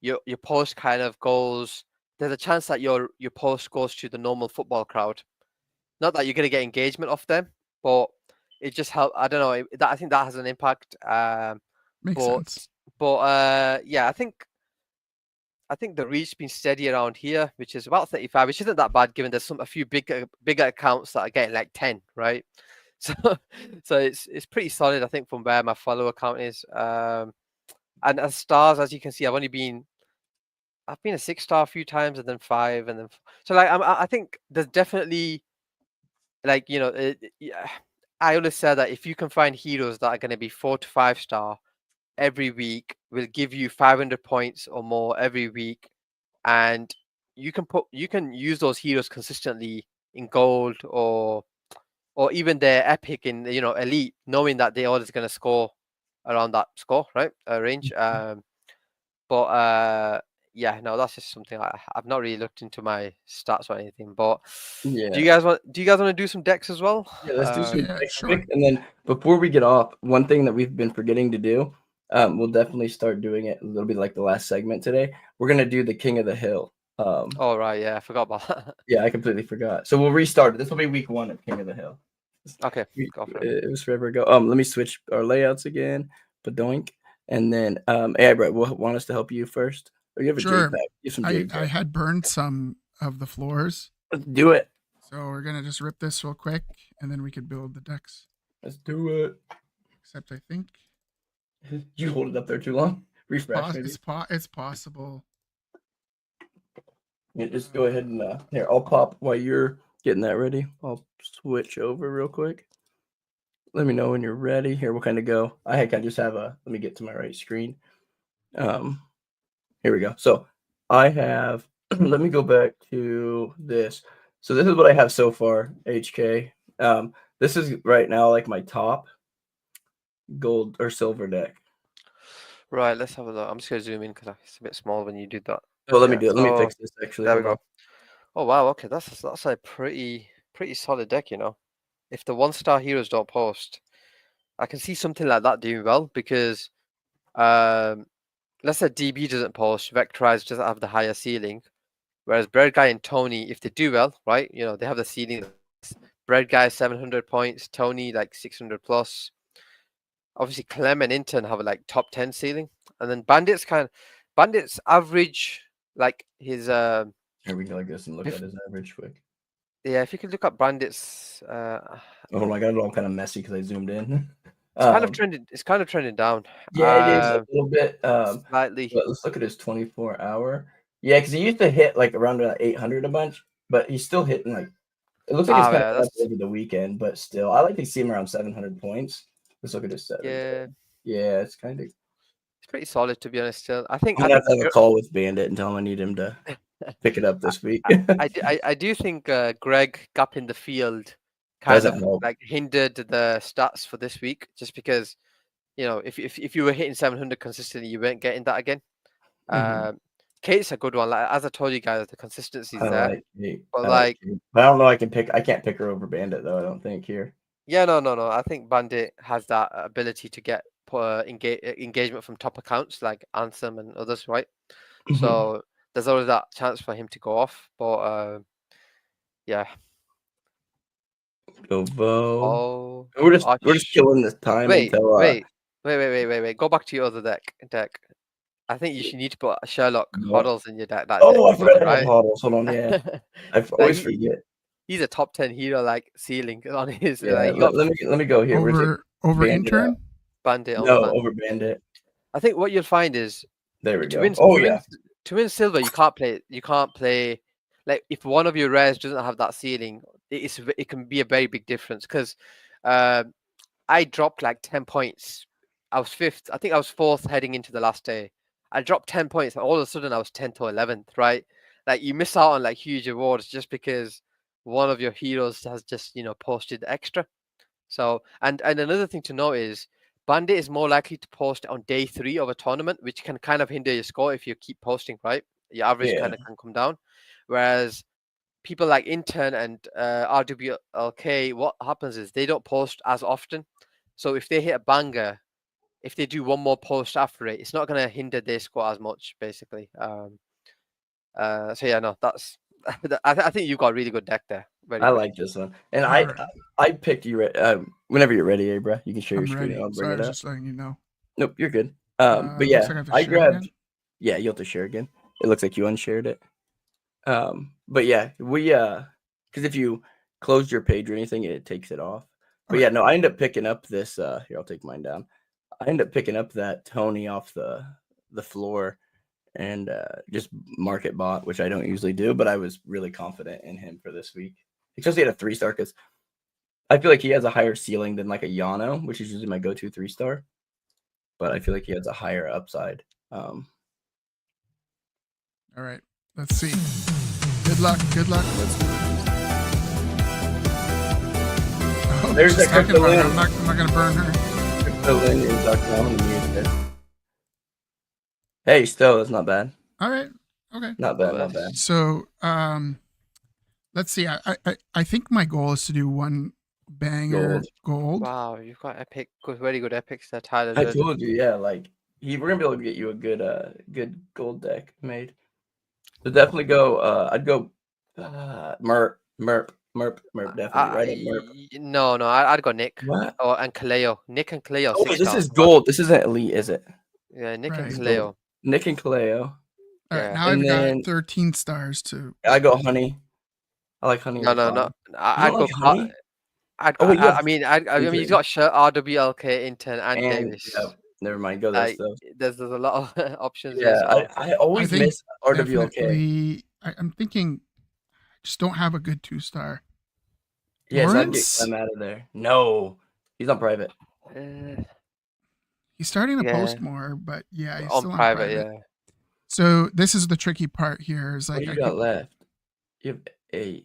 your post kind of goes. There's a chance that your post goes to the normal football crowd. Not that you're going to get engagement off them, but it just helps. I don't know. I think that has an impact. Makes sense. But yeah, I think the reach been steady around here, which is about 35, which isn't that bad given there's a few bigger accounts that are getting like 10, right? So it's pretty solid, I think, from where my follower count is. And as stars, as you can see, I've been a 6-star a few times, and then 5, and then so like I think there's definitely, like, you know, I always say that if you can find heroes that are going to be 4 to 5-star every week, will give you 500 points or more every week, and you can use those heroes consistently in gold or even their epic in, you know, elite, knowing that they're always going to score around that score, right? Range. But yeah, no, that's just something I've not really looked into my stats or anything. But yeah, do you guys want to do some decks as well? Yeah, let's do some decks quick. And then before we get off, one thing that we've been forgetting to do, we'll definitely start doing it a little bit like the last segment today. We're gonna do the King of the Hill. Oh right, yeah, I forgot about that. Yeah, I completely forgot. So we'll restart it. This will be week 1 of King of the Hill. Okay, go for it. It was forever ago. Let me switch our layouts again. Badoink. And then Aibra, we'll want us to help you first. Or you have a sure. JPEG. I had burned some of the floors. Let's do it. So we're gonna just rip this real quick, and then we could build the decks. Let's do it. Except I think you hold it up there too long. Refresh. It's possible. Yeah, just go ahead and here. I'll pop while you're getting that ready. I'll switch over real quick. Let me know when you're ready. Here, we'll kind of go. I just have let me get to my right screen. Here we go. So I have, let me go back to this. So this is what I have so far, HK. This is right now like my top gold or silver deck. Right, let's have a look. I'm just gonna zoom in because it's a bit small when you do that. Oh, let me do it. Let me fix this actually. There we go. Oh wow, okay, that's a pretty solid deck, you know. If the 1-star heroes don't post, I can see something like that doing well because let's say DB doesn't post, Vectorize doesn't have the higher ceiling, whereas Bread Guy and Tony, if they do well, right, you know, they have the ceiling. Bread Guy 700 points, Tony like 600 plus. Obviously, Clem and Inton have a like top 10 ceiling, and then Bandits average like his. Here we go like this and look at his average quick. Yeah, if you could look up Bandits. Oh my god, it's all kind of messy because I zoomed in. It's kind of trending. It's kind of trending down. Yeah, it is a little bit. Slightly. Let's look at his 24-hour. Yeah, because he used to hit like around 800 a bunch. but he's still hitting like. It looks like it's kind of that's over the weekend, but still, I like to see him around 700 points. Let's look at his 7. yeah, Yeah, it's kind of. it's pretty solid to be honest. Still, I I'm think gonna have to have a call with Bandit and tell him I need him to pick it up this week. I do think Greg gap in the field kind Doesn't of help. like hindered the stats for this week, just because if you were hitting 700 consistently, you weren't getting that again. Kate's a good one. Like, as I told you guys, the consistency's I there. like Kate. But but I don't know. I can't pick her over Bandit though. I don't think here. Yeah, no. I think Bandit has that ability to get engagement from top accounts like Anthem and others, right? So there's always that chance for him to go off. But yeah. Go Vo. Oh, we're just killing this time until. Wait. Go back to your other deck. I think you should need to put Sherlock Hoddles in your deck. I forgot to have Hoddles. Hold on, yeah. I always forget. He's a top 10 hero like ceiling on his. Yeah, let me go here. Over intern. Bandit. Over Bandit. I think what you'll find is there we go. To win silver, you can't play like if one of your rares doesn't have that ceiling, it can be a very big difference because I dropped like 10 points. I was 5th. I think I was 4th heading into the last day. I dropped 10 points and all of a sudden I was 10th or 11th, right? Like you miss out on like huge rewards just because one of your heroes has just, posted extra. So, and another thing to note is Bandit is more likely to post on day 3 of a tournament, which can kind of hinder your score if you keep posting, right? Your average kind of can come down. Whereas people like Intern and RWLK, what happens is they don't post as often. So if they hit a banger, if they do one more post after it, it's not going to hinder their score as much, basically. So yeah, no, that's. I think you've got a really good deck there. I like this one, and I picked you. Whenever you're ready, Aibra, you can share your screen. I'll bring it up. Just letting you know. Nope, you're good. But yeah, like I grabbed. Again? Yeah, you'll have to share again. It looks like you unshared it. But yeah, we because if you closed your page or anything, it takes it off. But yeah, no, I ended up picking up this. Here, I'll take mine down. I ended up picking up that Tony off the floor and just market bot, which I don't usually do, but I was really confident in him for this week. Especially at a 3-star, because I feel like he has a higher ceiling than like a Yano, which is usually my go-to 3-star. But I feel like he has a higher upside. All right, let's see. Good luck. Let's do it. Oh, there's that crypto Lynn. I'm not gonna burn her. Crypto Lynn is Dr. Hey, still, that's not bad. All right. Okay. Not bad. So, let's see. I think my goal is to do one banger gold. Wow, you've got very good epics there, Tyler. I told you, yeah. Like we're gonna be able to get you a good gold deck made. So definitely go. I'd go Merp, definitely right at Merp. No, I'd go Nick. What? And Kaleo. Nick and Kaleo. Oh, this is gold. This isn't elite, is it? Yeah, Nick and Kaleo. Nick and Kaleo. All right, now I've got 13 stars too. I go Honey. I like Honey. No. I'd go Honey. I mean, you've got RWLK, Intern, and Davis. Yeah, never mind. Go there. There's a lot of options. Yeah, I always miss RWLK. I'm thinking, I just don't have a good 2-star. Yes, I'd get Clem out of there. No, he's on private. He's starting to post more, but yeah, he's still on private. Yeah. So this is the tricky part here. Is like what you got left? You have 8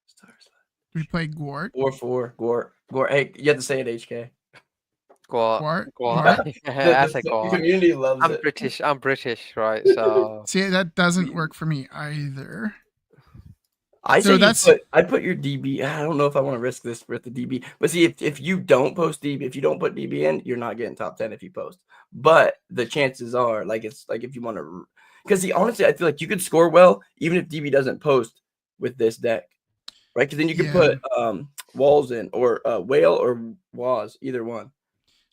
stars left. We play Gwart. 4. Gwart. Hey, you have to say it, HK. Gwart. The community loves it. I'm British, right? So see, that doesn't work for me either. I'd put your DB. I don't know if I want to risk this with the DB, but see, if you don't post DB, if you don't put DB in, you're not getting top 10 if you post. But the chances are, like, it's like if you want to, because honestly, I feel like you could score well even if DB doesn't post with this deck, right? Because then you can put Walls in or Whale or Waz, either one.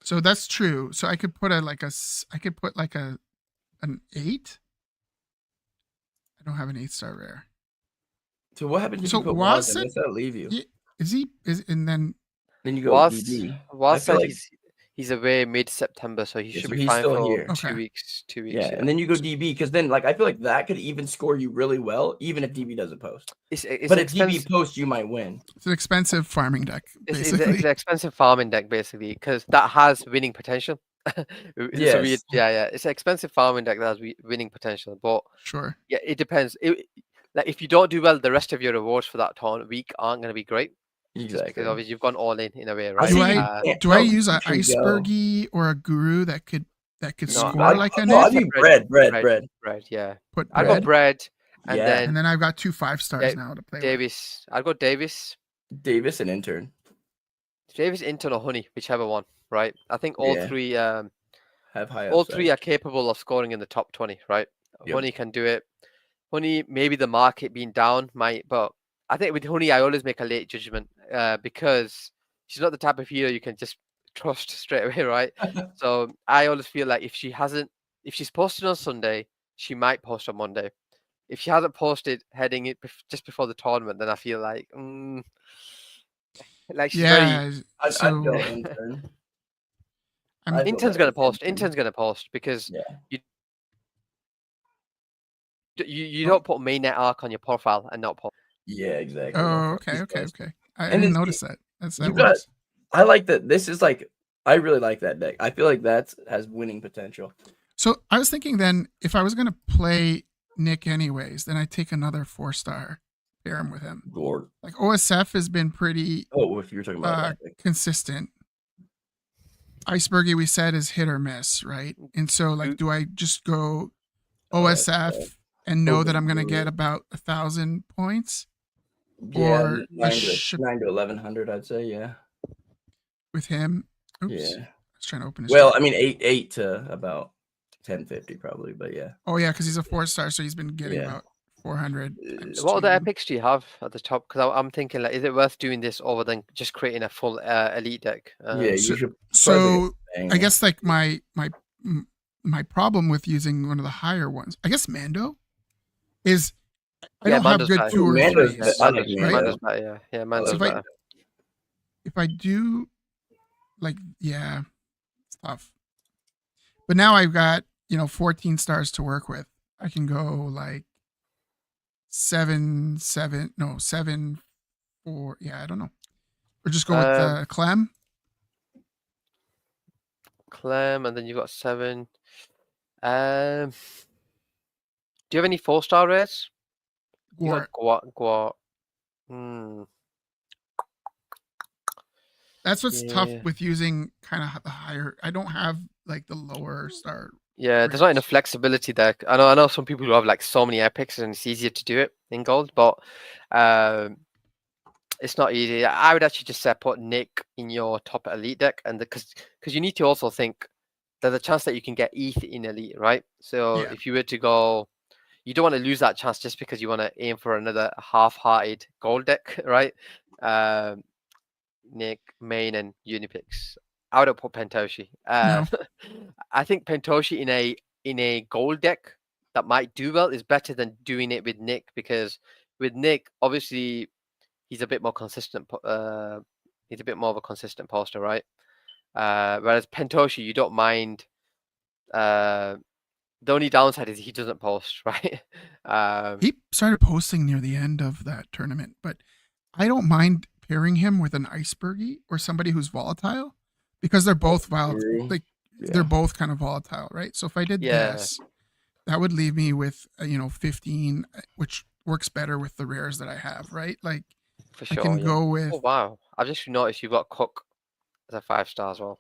So that's true. So I could put an 8. I don't have an 8-star rare. So what happens if you put Waz in? What's that leave you? And then you go DB. Waz said He's away mid-September, so he Yeah, should so be he's fine still for here. 2 Okay. weeks. 2 weeks. Yeah, and then you go DB because then like I feel like that could even score you really well, even if DB doesn't post. It's But if expensive. DB posts, you might win. It's an expensive farming deck, It's basically. an expensive farming deck, basically, because that has winning potential. Yes. Yeah. It's an expensive farming deck that has winning potential, but Sure. yeah, it depends. Like if you don't do well, the rest of your rewards for that week aren't going to be great. Just because Exactly. obviously you've gone all in a way, right? Do see I you can't- do I no, use you an can go. icebergy or a guru that could No, score like a No, I Nick? mean bread. Yeah. Put I bread, got bread, and Yeah. and then then I've got 2 5-stars now to play with. Davis. I got Davis, Davis and intern. Inton, or Honey, whichever one, right? I think all Yeah. three Have high all upside. three are capable of scoring in the top 20, right? Yep. Honey can do it. Honey, maybe the market being down might, but I think with Honey, I always make a late judgment because she's not the type of hero you can just trust straight away, right? So I always feel like if she's posted on Sunday, she might post on Monday. If she hasn't posted heading it just before the tournament, then I feel like she's very. Yeah. I'd So go intern. I'm- I feel Intern's better gonna with post. intern. Intern's gonna post because Yeah. you don't put mainnet arc on your profile and not post. Yeah, exactly. Oh, That's okay. best. I And didn't then notice that. That you works. I like that. This is like I really like that deck. I feel like that has winning potential. So I was thinking then, if I was gonna play Nick anyways, then I'd take another 4-star, pair him with him. Gord. Like OSF has been pretty Oh, if you're talking about that deck. consistent. Icebergy, we said, is hit or miss, right? And so, like, do I just go OSF and know that I'm going to get about 1,000 points? Yeah, or 9 to 1,100, I'd say. Yeah. With him? Oops. Yeah. I was trying to open his. Well, I mean, 8 to about 1050 probably, but yeah. Oh yeah, because he's a 4-star, so he's been getting Yeah. about 400. What other epics do you have at the top? Because I'm thinking, like, is it worth doing this over than just creating a full elite deck? Yeah, you should. So probably I guess like my problem with using one of the higher ones, I guess Mando, is I don't have Mando's good better. 2 or Mando's 3s. I like Mando. Mando's better, yeah, Mando's So better. if I do, like, yeah, it's tough. But now I've got 14 stars to work with. I can go like 7, 4. Yeah, I don't know. Or just go with Clem. Clem, and then you've got 7. Do you have any 4-star rares? Gwar. That's what's tough with using kind of the higher. I don't have like the lower star. Yeah, there's not enough flexibility there. I know some people who have like so many epics and it's easier to do it in gold, but it's not easy. I would actually just say put Nick in your top elite deck, and because you need to also think there's a chance that you can get ETH in elite, right? So if you were to go, you don't want to lose that chance just because you want to aim for another half-hearted gold deck, right? Nick, main, and Unipix. I would put Pentoshi. No. I think Pentoshi in a gold deck that might do well is better than doing it with Nick, because with Nick, obviously, he's a bit more consistent. He's a bit more of a consistent poster, right? Whereas Pentoshi, you don't mind. The only downside is he doesn't post, right? He started posting near the end of that tournament, but I don't mind pairing him with an Icebergy or somebody who's volatile, because they're both volatile. Like they're both kind of volatile, right? So if I did this, that would leave me with 15, which works better with the rares that I have, right? Like for sure, I can go with. Oh wow! I've just noticed you've got Cook as a 5-star as well.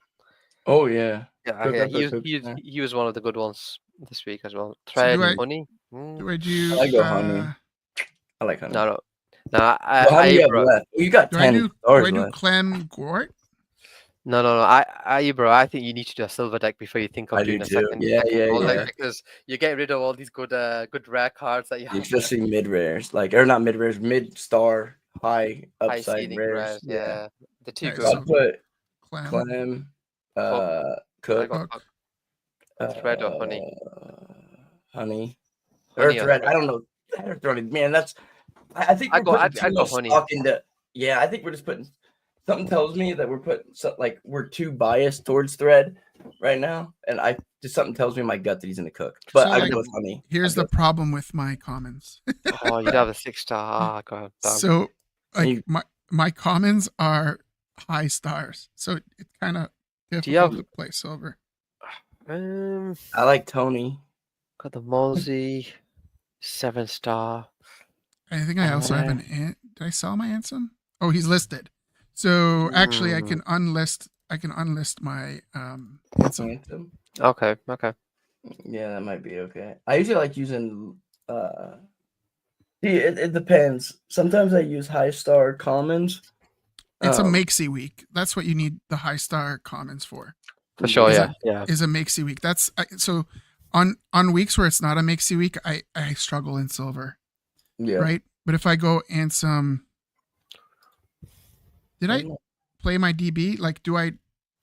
Oh yeah. Yeah, he was one of the good ones this week as well. Thread, Honey. Do I do? I go Honey. I like Honey. No. How many you have left? You got 10 stars left. Do I do left. Clem Gort? No. Bro, I think you need to do a silver deck before you think of doing a second. Gold deck, because you're getting rid of all these good rare cards that you have. Especially mid rares, or not mid rares, mid star, high upside rares. Yeah, the two good. I'll put Clem, Cook, Thread or Honey. Honey or Thread. I don't know. Man, that's. I think I'd go Honey. I think we're just putting something tells me that we're too biased towards thread right now, and something tells me in my gut that he's gonna cook. But So, I like, go with honey. Here's the problem with my commons. Oh, you'd have a 6-star. God damn. So, like, You- my commons are high stars, so it's kind of difficult to play silver. I like Tony. Got the Mosey 7-star. I think I also have an ant. Did I sell my Ansem? Oh, he's listed. So actually, I can unlist. I can unlist my Ansem. Anthem. Okay. Yeah, that might be okay. I usually like using. It depends. Sometimes I use high star commons. It's a makesy week. That's what you need the high star commons for. For sure, Is yeah. Is a makesy week. That's so on weeks where it's not a makesy week, I struggle in silver. Yeah. Right. But if I go Ansem, did I play my DB? Like, do I,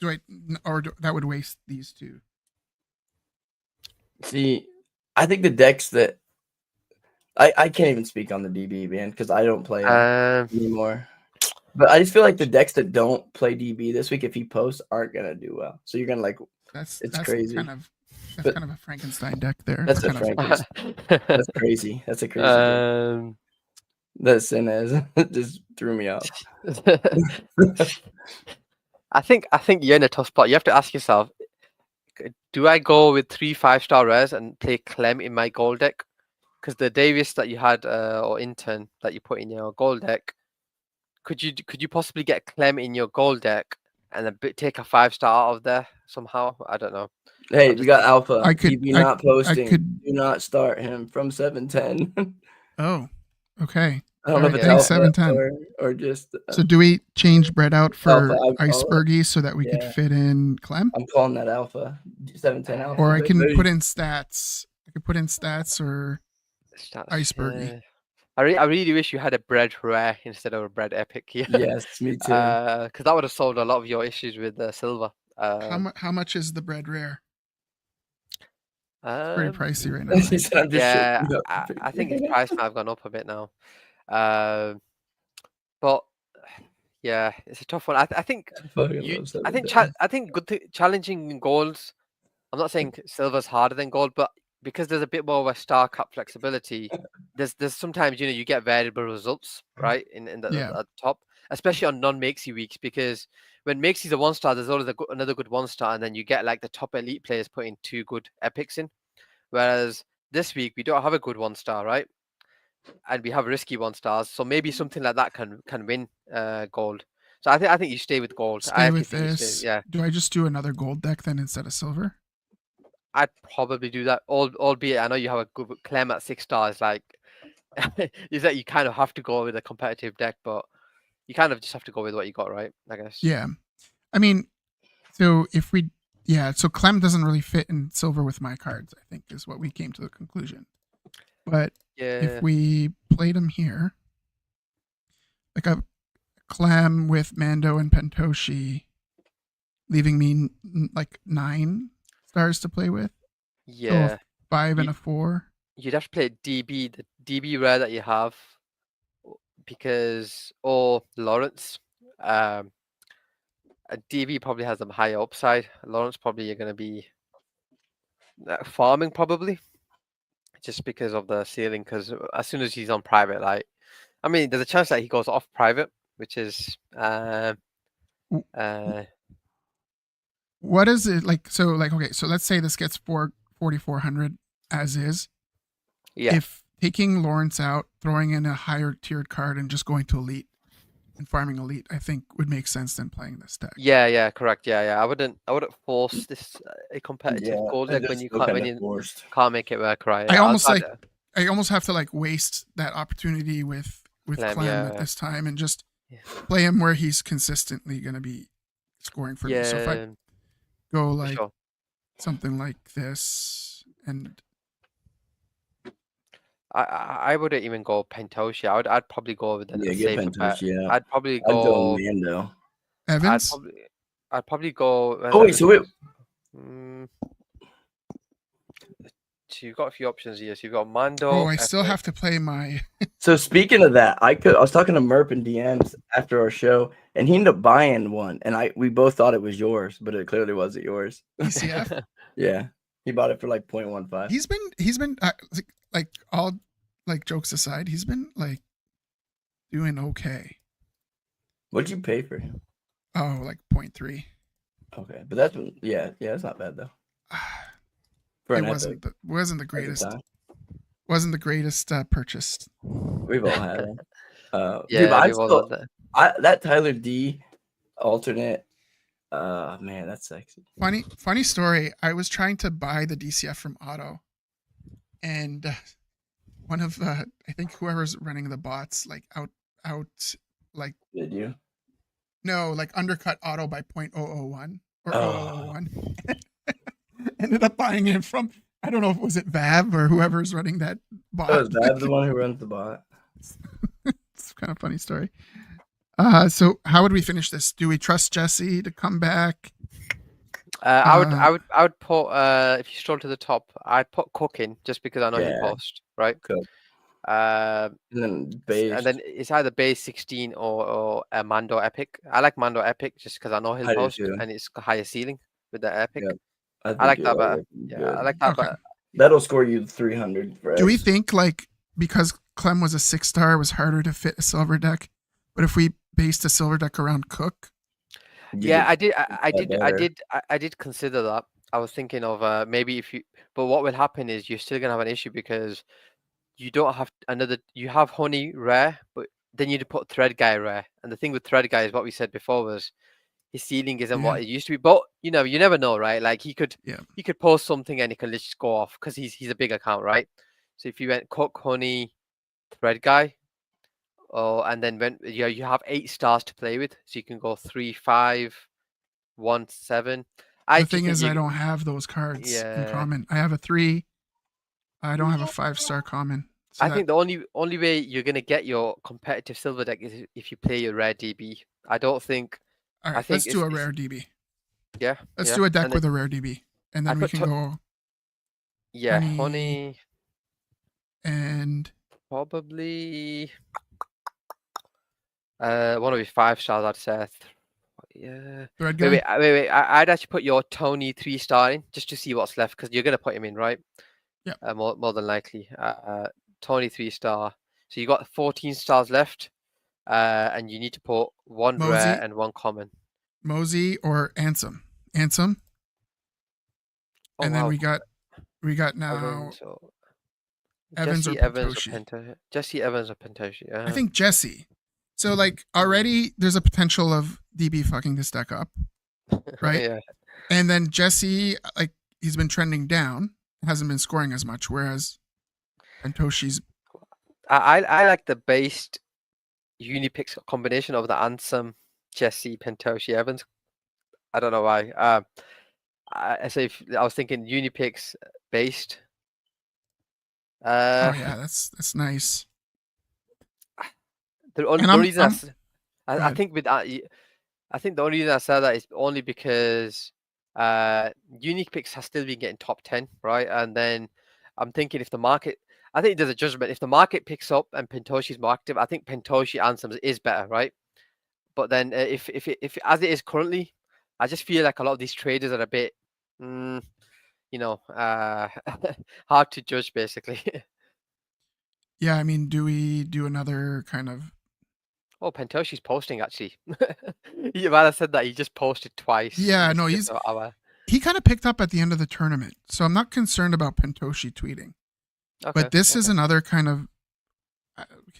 that would waste these two. See, I think the decks that I can't even speak on the DB, man, because I don't play anymore. But I just feel like the decks that don't play DB this week, if he posts, aren't gonna do well. So you're gonna like, that's crazy. Kind of a Frankenstein deck there. That's a Frankenstein. That's crazy. That's a crazy deck. The Sinez just threw me off. I think you're in a tough spot. You have to ask yourself, do I go with 3 5-star rares and play Clem in my gold deck? Because the Davis that you had or intern that you put in your gold deck, could you possibly get Clem in your gold deck and then take a 5-star out of there somehow? I don't know. Hey, we got Alpha. Not posting. Do not start him from 710. Oh, okay. I don't know if it's Alpha 710 or just. So do we change bread out for Icebergy so that we could fit in Clem? I'm calling that Alpha 710 Alpha. Or I can put in stats. I could put in stats or Icebergy. I really wish you had a bread rare instead of a bread epic here. Yes, me too. Because that would have solved a lot of your issues with silver. How much is the bread rare? It's pretty pricey right now. Yeah, I think its price might have gone up a bit now. But yeah, it's a tough one. I think challenging goals. I'm not saying silver's harder than gold, but because there's a bit more of a star cap flexibility, there's sometimes you get variable results, right? In the at the top, especially on non-makesy weeks, because when makesy's a 1-star, there's always another good 1-star, and then you get like the top elite players putting 2 good epics in. Whereas this week we don't have a good 1-star, right? And we have risky 1-stars, so maybe something like that can win gold. So I think you stay with gold. Stay with this. Yeah. Do I just do another gold deck then instead of silver? I'd probably do that. Albeit I know you have a good Clem at 6 stars. Like, is that you kind of have to go with a competitive deck, but you kind of just have to go with what you got, right? I guess. Yeah, I mean, so so Clem doesn't really fit in silver with my cards, I think, is what we came to the conclusion. But if we played him here, like a Clem with Mando and Pentoshi, leaving me like 9 stars to play with. Yeah. So 5 and a 4. You'd have to play DB, the DB rare that you have, or Lawrence. A DB probably has a higher upside. Lawrence probably you're going to be farming probably, just because of the ceiling. Because as soon as he's on private, there's a chance that he goes off private, which is what is it like? So okay, so let's say this gets 4,400 as is. Yeah. If taking Lawrence out, throwing in a higher tiered card, and just going to elite and farming elite, I think would make sense than playing this deck. Yeah, correct. Yeah. I wouldn't force this a competitive gold deck when you can't make it work, right? I almost have to waste that opportunity with Clem at this time and just play him where he's consistently going to be scoring for me. So if I go something like this, and I wouldn't even go Pentoshi. I'd probably go with the safe Pentoshi, yeah. I'd probably go Mando. Evans. I'd probably go. Oh wait, so wait. you've got a few options here. So you've got Mando. Oh, I still have to play my. So speaking of that, I was talking to Merp in DMs after our show, and he ended up buying one, and we both thought it was yours, but it clearly wasn't yours. DCF. Yeah, he bought it for like 0.15. He's been like all like jokes aside, he's been like doing okay. What'd you pay for him? Oh, like 0.3. Okay, but that's it's not bad though. It wasn't the greatest. Wasn't the greatest purchase. We've all had them. Yeah, dude, that Tyler D alternate. Man, that's sexy. Funny story. I was trying to buy the DCF from Otto, and one of I think whoever's running the bots like out like. Did you? No, like undercut Otto by 0.001 or 0.001. Ended up buying it from, I don't know if was it Vav or whoever's running that bot. Oh, is Vav the one who runs the bot? It's kind of a funny story. So how would we finish this? Do we trust Jesse to come back? I would put if you scroll to the top, I'd put cooking just because I know you post, right? Cool. And then it's either base 16 or a Mando Epic. I like Mando Epic just because I know he'll post and it's higher ceiling with the Epic. Yeah, I like that better. Yeah, I like that better. That'll score you 300. Do we think like because Clem was a 6-star, it was harder to fit a silver deck? But if we based a silver deck around Cook, I did consider that. I was thinking of maybe but what will happen is you're still gonna have an issue because you don't have you have Honey rare, but then you'd put Thread Guy rare. And the thing with Thread Guy is what we said before was his ceiling isn't what it used to be. But you never know, right? Like he could post something and it can just go off because he's a big account, right? So if you went Cook, Honey, Thread Guy, and then when you have 8 stars to play with, so you can go 3, 5, 1, 7. The thing is, I don't have those cards in common. I have a 3. I don't have a 5-star common. So I think the only way you're gonna get your competitive silver deck is if you play your rare DB. I don't think. All right, let's do a rare DB. Yeah. Let's do a deck with a rare DB, and then we can go. Yeah, Honey. And probably one of your 5 stars, I'd say. Yeah. Wait. I'd actually put your Tony 3-star in just to see what's left because you're gonna put him in, right? Yeah. More than likely. Tony 3-star. So you got 14 stars left, and you need to put 1 rare and 1 common. Mosey or Ansem. And then we got now Evans or Pentoshi. Jesse Evans or Pentoshi. I think Jesse. So like already there's a potential of DB fucking this deck up, right? Yeah. And then Jesse, like he's been trending down, hasn't been scoring as much, whereas Pentoshi's. I like the based Unipix combination of the Ansem, Jesse, Pentoshi, Evans. I don't know why. I was thinking Unipix based. Oh yeah, that's nice. The only reason I think the only reason I said that is only because Unipix has still been getting top 10, right? And then I'm thinking if the market, I think there's a judgment. If the market picks up and Pentoshi's more active, I think Pentoshi Ansem is better, right? But then if as it is currently, I just feel like a lot of these traders are a bit, hard to judge, basically. Yeah, I mean, do we do another kind of? Oh, Pentoshi's posting actually. You might have said that he just posted twice. Yeah, no, he kind of picked up at the end of the tournament, so I'm not concerned about Pentoshi tweeting. Okay, but this is another kind of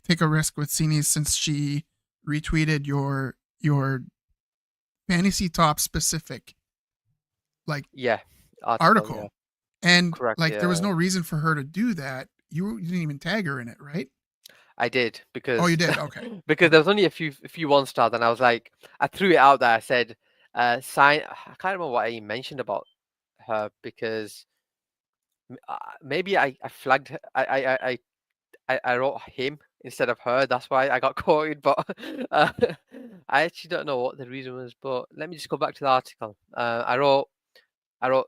take a risk with Sini since she retweeted your fantasy top specific article. And there was no reason for her to do that. You didn't even tag her in it, right? I did because. Oh, you did? Okay. Because there was only a few 1-stars, and I was like, I threw it out there. I said, sign. I can't remember what I mentioned about her because maybe I flagged her. I wrote him instead of her. That's why I got quoted. But I actually don't know what the reason was. But let me just go back to the article. I wrote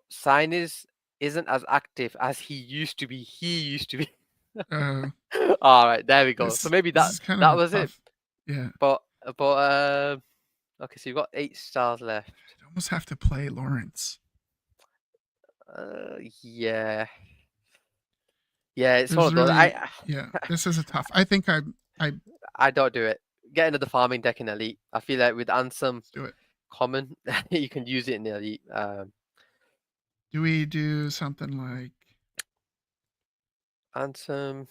signers isn't as active as he used to be. Uh, All right, there we go. So maybe this is kind that of was tough. it. Yeah. But okay, so you've got 8 stars left. I'd almost have to play Lawrence. Yeah. Yeah, it's There's one of those. really, yeah, this is a tough. I think I don't do it. Get into the farming deck in Elite. I feel like with Ansem do it. common, you can use it in the Elite. Do we do something like Ansem?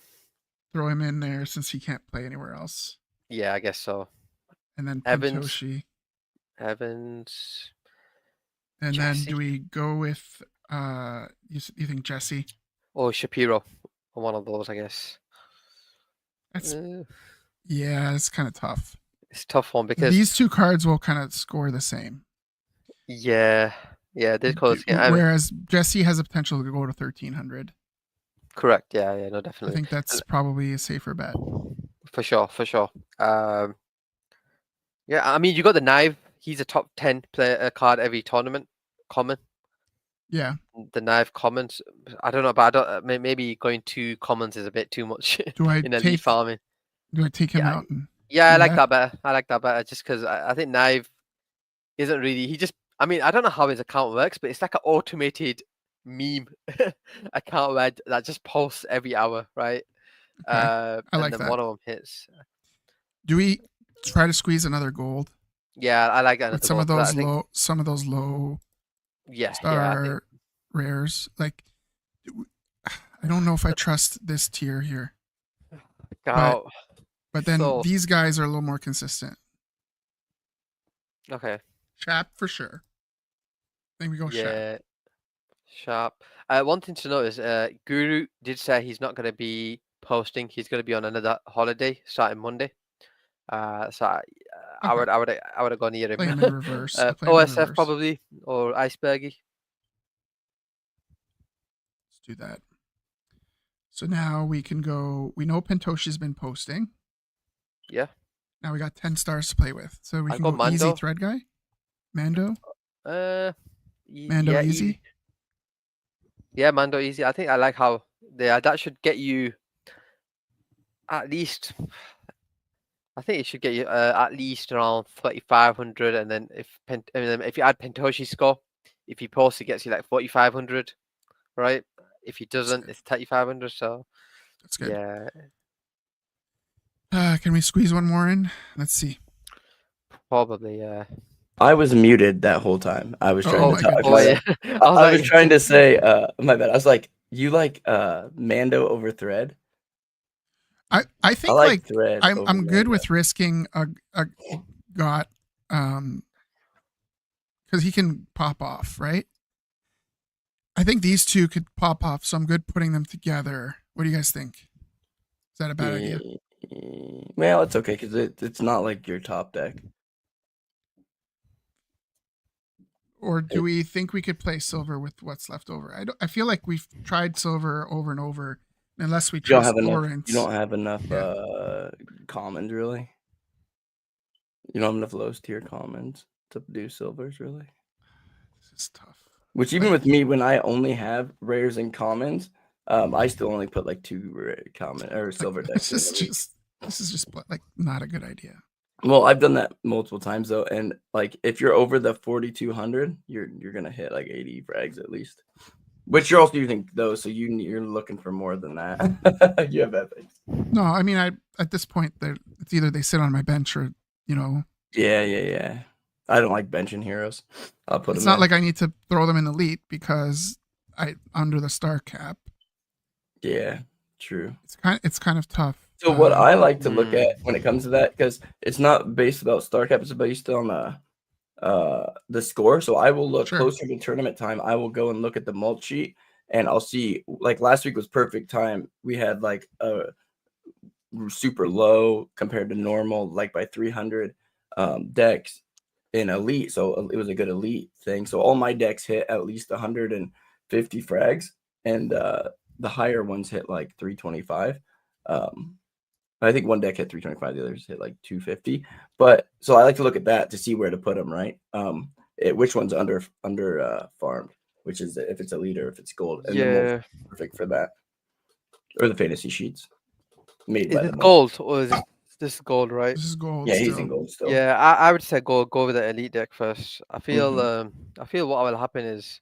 throw him in there since he can't play anywhere else? Yeah, I guess so. And then Evans. Pentoshi. Evans. And Jesse. then do we go with you think Jesse? Or Shapiro. Or one of those, I guess. That's yeah, it's kind of tough. It's a tough one because these two cards will kind of score the same. Yeah, they're close. Yeah, whereas Jesse has a potential to go to 1300. Correct. Yeah, no, definitely. I think that's probably a safer bet. For sure. Yeah, I mean, you got the Knife. He's a top 10 player card every tournament. Common. Yeah. The Knife commons. I don't know, but I don't. Maybe going 2 commons is a bit too much in Elite farming. Do I take him out? Yeah, I like that better. Just because I think Knife isn't really. He just. I mean, I don't know how his account works, but it's like an automated meme account where that just posts every hour, right? Okay. I like and then that. one of them hits. Do we try to squeeze another gold? Yeah, I like that. With some of those low, star rares. Like, I don't know if I trust this tier here. But then these guys are a little more consistent. Okay. Sharp for sure. I think we go Sharp. One thing to note is Guru did say he's not going to be posting. He's going to be on another holiday starting Monday. So I would have gone near him. Play him in reverse. OSF probably or Icebergy. Let's do that. So now we can go. We know Pentoshi's been posting. Yeah. Now we got 10 stars to play with. So we can go Mando. Easy Thread Guy. Mando. Mando easy. Yeah, Mando easy. I think I like how that should get you at least. I think it should get you at least around 3,500, and then if you add Pentoshi's score, if he posts, it gets you like 4,500, right? If he doesn't, it's 3,500. So that's good. Yeah. Can we squeeze one more in? Let's see. Probably, yeah. I was muted that whole time. I was trying to talk. I was trying to say, my bad. I was like, you like Mando over Thread? I think like Thread. I'm good with risking a got because he can pop off, right? I think these two could pop off, so I'm good putting them together. What do you guys think? Is that a bad idea? Well, it's okay because it's not like your top deck. Or do we think we could play silver with what's left over? I feel like we've tried silver over and over, unless we trust Lawrence. You don't have enough commons, really. You don't have enough lowest tier commons to do silvers, really. This is tough. Which even with me, when I only have rares and commons, I still only put like 2 rare common or silver decks. This is just like not a good idea. Well, I've done that multiple times though, and like if you're over the 4,200, you're gonna hit like 80 frags at least. Which you're also using those, so you're looking for more than that. You have epics. No, I mean at this point it's either they sit on my bench or Yeah. I don't like benching heroes. I'll put. It's not like I need to throw them in elite because I under the star cap. Yeah, true. It's kind of tough. So what I like to look at when it comes to that, because it's not based about star cap, it's based on the score. So I will look closer to tournament time. I will go and look at the mulch sheet, and I'll see. Like last week was perfect time. We had like a super low compared to normal, like by 300 decks in elite. So it was a good elite thing. So all my decks hit at least 150 frags, and the higher ones hit like 325. I think one deck hit 325, the others hit like 250. But so I like to look at that to see where to put them, right? Which one's under farmed. which is if it's elite or if it's gold, and the Yeah. mold's perfect for that. Or the fantasy sheets made Is by this the mold. gold or is this gold, right? This is gold. Yeah, still. he's in gold still. Yeah, I would say go with the elite deck first. I feel Mm-hmm. I feel what will happen is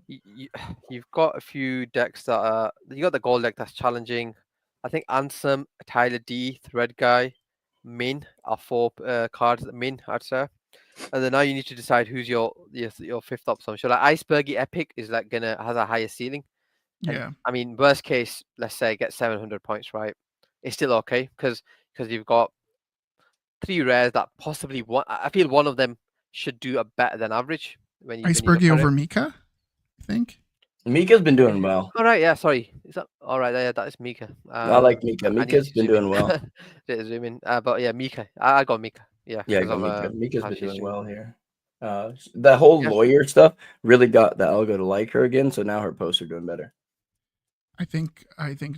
you've got a few decks that are you got the gold deck that's challenging. I think Ansem, Tyler D, Thread Guy, Min are 4 cards. Min, I'd say. And then now you need to decide who's your fifth option. So like Icebergy Epic is like has a higher ceiling. And Yeah. I mean, worst case, let's say get 700 points, right? It's still okay because you've got 3 rares that possibly one. I feel one of them should do a better than average when you look Icebergy at over it. Mika, I think. Mika's been doing well. All right, yeah. Sorry, is that all right? Yeah, that is Mika. I like Mika. I need Mika's to been zoom in. doing well. Need to zoom in. But yeah, Mika. I got Mika. Yeah, Yeah, because go of Mika. Mika's how been she's doing doing. well here. The whole Yeah. lawyer stuff really got the algo to like her again, so now her posts are doing better. I think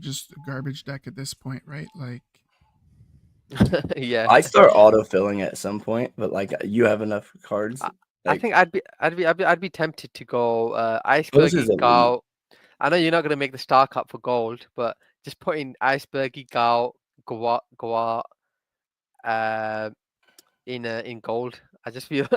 just a garbage deck at this point, right? Like, Yeah. I start auto-filling at some point, but like you have enough cards. I think I'd be tempted to go Those is Icebergy elite. Gal. I know you're not gonna make the Star Cup for gold, but just put in Icebergy Gal Gua in gold. I just feel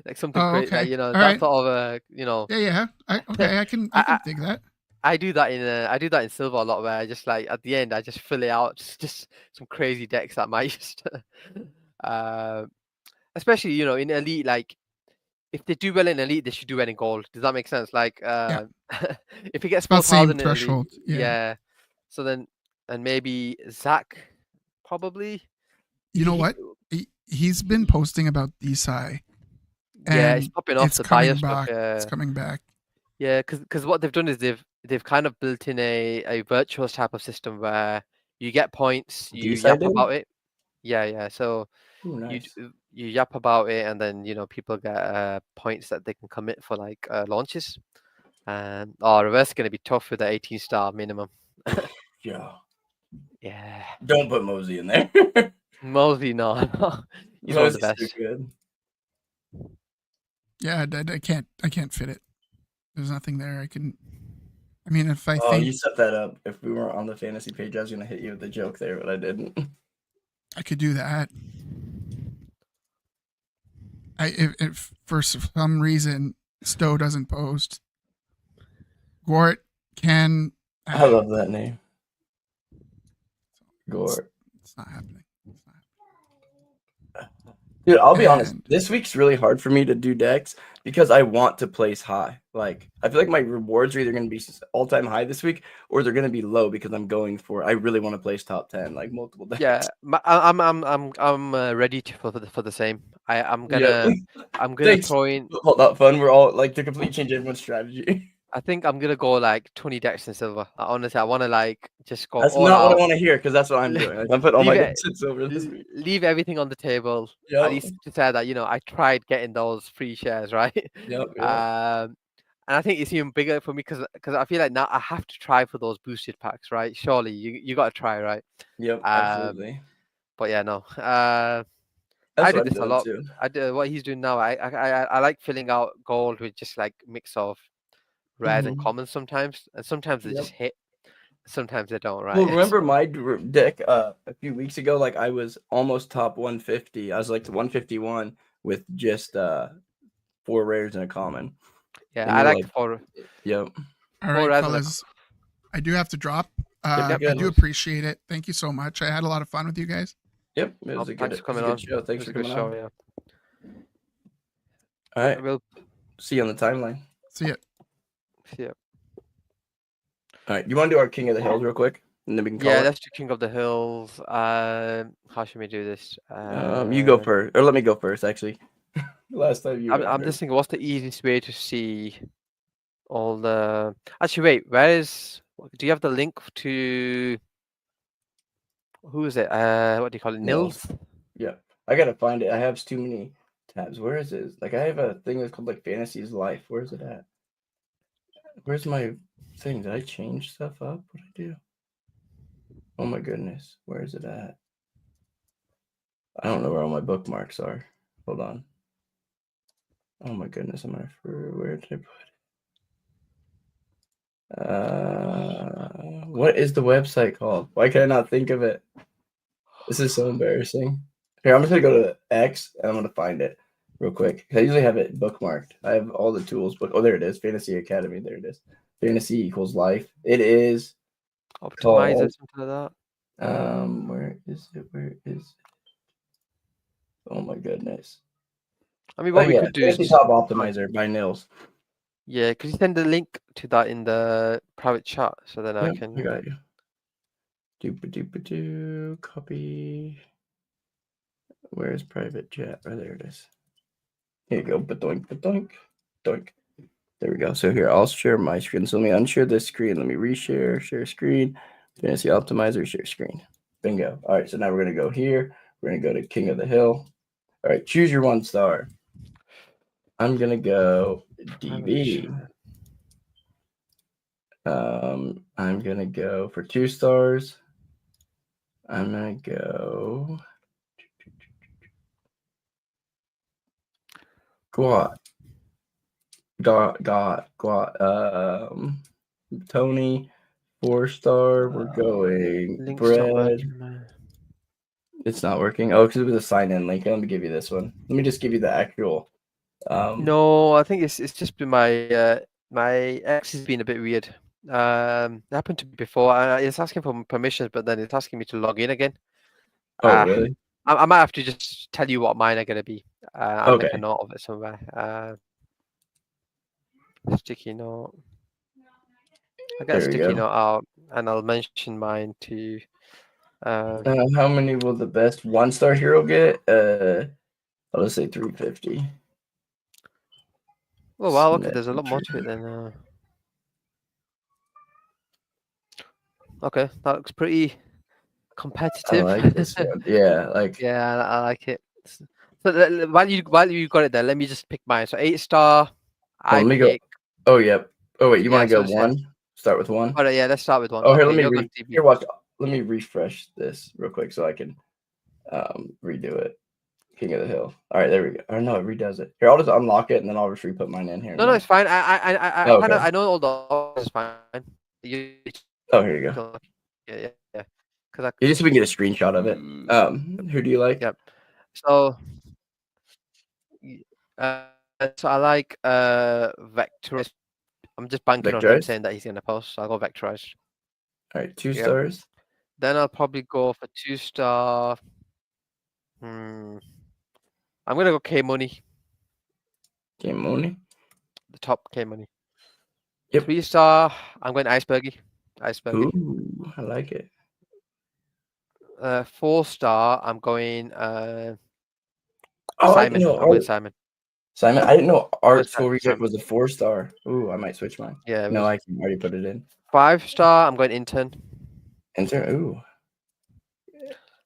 like something oh, great, like okay. All that right. sort of Yeah. I can dig that. I do that in silver a lot, where I just like at the end I just fill it out, just some crazy decks that might just, especially in elite, like if they do well in elite, they should do well in gold. Does that make sense? Like Yeah. if it gets About same 4,000 in elite, threshold. Yeah. So then and maybe Zach probably. You know He- what? He's been posting about DSI. Yeah, it's And popping off it's the coming bias stuff. back. It's coming back. Yeah, because what they've done is they've kind of built in a virtuous type of system where you get points, you D-side yap did? about it. Yeah. So Ooh, nice. you yap about it, and then people get points that they can commit for like launches. Reverse is going to be tough with the 18-star minimum. Yeah. Yeah. Don't put Mosey in there. Mosey, no. He's one of the Mosey's best. too good. Yeah, I can't fit it. There's nothing there. I mean, if I Oh, think you set that up. If we weren't on the fantasy page, I was gonna hit you with the joke there, but I didn't. I could do that. If for some reason Stowe doesn't post, Gort can. I love that name. Gort. It's not happening. Dude, I'll be honest. This week's really hard for me to do decks because I want to place high. Like, I feel like my rewards are either going to be all-time high this week or they're going to be low because I'm going for. I really want to place top 10, like multiple decks. Yeah, I'm ready for the same. I'm gonna Thanks. throw in. Hold that fun. We're all like to completely change everyone's strategy. I think I'm gonna go like 20 decks in silver. Honestly, I want to like just go That's all not out. what I want to hear because that's what I'm doing. Like, I'm putting all my Leave decks in silver this week. Leave everything on the table. Yep. At least to say that I tried getting those free shares, right? Yep. And I think it's even bigger for me because I feel like now I have to try for those boosted packs, right? Surely you got to try, right? Yep. Absolutely. But yeah, no. That's I do what I'm this a doing lot. too. I do what he's doing now. I like filling out gold with just like mix of rares and commons sometimes, and sometimes they just hit, sometimes they don't. Right. Well, remember my deck a few weeks ago? Like I was almost top 150. I was like to 151 with just 4 rares and a common. Yeah, I like 4. Yep. All right, fellas. I do have to drop. I do appreciate it. Thank you so much. I had a lot of fun with you guys. Yep. It was a good show. Thanks for coming on. Yeah. All right. We'll see you on the timeline. See ya. All right. You want to do our King of the Hills real quick? And then we can call it? Let's do King of the Hills. How should we do this? You go first. Or let me go first, actually. Last time you I'm just thinking, what's the easiest way to see all the... Actually, wait. Do you have the link to... Who is it? What do you call it? Nils? Yeah. I got to find it. I have too many tabs. Where is it? Like, I have a thing that's called, like, Fantasy's Life. Where's it at? Where's my thing? Did I change stuff up? What did I do? Oh, my goodness. Where is it at? I don't know where all my bookmarks are. Hold on. Oh, my goodness. Where did I put it? What is the website called? Why can I not think of it? This is so embarrassing. Here, I'm just gonna go to X and I'm gonna find it real quick. I usually have it bookmarked. I have all the tools, but oh, there it is. Fantasy Academy. There it is. Fantasy equals life. It is Optimize called. or something like that. Where is it? Where is it? Oh my goodness. I mean, what we could do is Fantasy Top Optimizer by Nils. yeah, could you send the link to that in the private chat so then I can. I got you. Doop-a-doop-a-doo. Copy. Where's private chat? Oh, there it is. Here you go. Ba-doink, ba-doink, doink. There we go. So here, I'll share my screen. So let me unshare this screen. Let me reshare, share screen. Fantasy Optimizer, share screen. Bingo. All right, so now we're going to go here. We're going to go to King of the Hill. All right, choose your 1 star. I'm going to go DB. I'm going to go for 2 stars. I'm going to go Guat. Tony, 4 star. We're going Link's not bread. working, man. It's not working. Oh, because it was a sign-in link. Let me give you this one. Let me just give you the actual. No, I think it's just been my my X has been a bit weird. It happened to me before. It's asking for permissions, but then it's asking me to log in again. Oh, really? I might have to just tell you what mine are going to be. I'll make a Okay. note of it somewhere. Sticky note. I'll get a There we sticky go. note out and I'll mention mine to. How many will the best 1-star hero get? I'll just say 350. Oh wow, okay, there's a lot more to it than. Okay, that looks pretty competitive. I like this one. Yeah, like. Yeah, I like it. So while you got it there, let me just pick mine. So 8-star. Let me go. Oh, yep. Oh wait, you want to go 1? Start with 1. All right, yeah, let's start with 1. Oh, here, okay, here, watch. Let me refresh this real quick so I can redo it. King of the Hill. All right, there we go. Or no, it redoes it. Here, I'll just unlock it and then I'll just re-put mine in here. No, it's fine. I know all the it's fine. Oh, here you go. Yeah. You just so we can get a screenshot of it. Who do you like? Yep. So I like Vectorize. I'm just banking on him saying that he's gonna post, so I'll go Vectorize. All right, 2 stars. Then I'll probably go for 2-star. I'm gonna go K Money. K Money. The top K Money. Yep. 3-star. I'm going Icebergy. Ooh, I like it. 4-star. I'm going. Simon. I'm going Simon. Simon, I didn't know Art School Reject was a 4-star. Ooh, I might switch mine. Yeah. No, I can already put it in. 5-star. I'm going Intern. Ooh.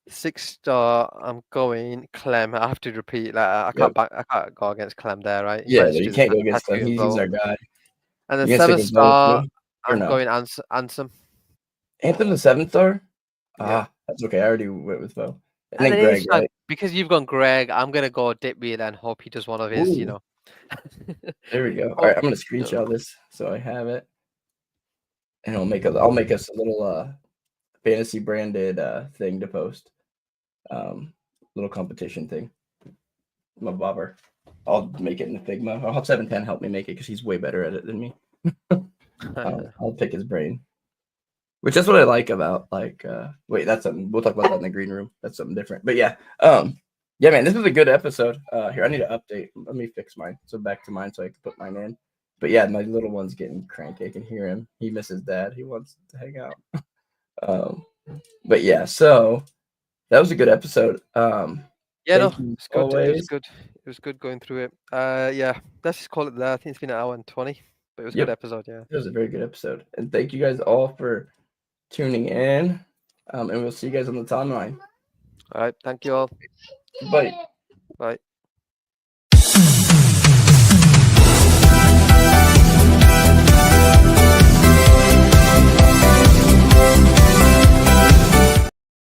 6-star. I'm going Clem. I have to repeat. Like I can't go against Clem there, right? Yeah, you can't go against Clem. He's our guy. And the 7-star. I'm going Ansem. Anthem the 7-star. Yeah. That's okay. I already went with Bo. And then Greg, right? Because you've gone Greg, I'm gonna go Dipwheel and hope he does one of his. There we go. All right, I'm gonna screenshot this so I have it, and I'll make us a little fantasy branded thing to post. Little competition thing. I'm a bobber. I'll make it in Figma. I'll have 710 help me make it because he's way better at it than me. I'll pick his brain. Which is what I like about wait, that's something we'll talk about that in the green room. That's something different. But yeah, man, this was a good episode. Here, I need to update. Let me fix mine. So back to mine so I can put mine in. But yeah, my little one's getting cranky. I can hear him. He misses dad. He wants to hang out. But yeah, so that was a good episode. It's good. It was good. It was good going through it. Yeah, let's just call it there. I think it's been an hour and 20. But it was a good episode, yeah. It was a very good episode. And thank you guys all for tuning in. And we'll see you guys on the timeline. All right. Thank you all. Bye. Bye.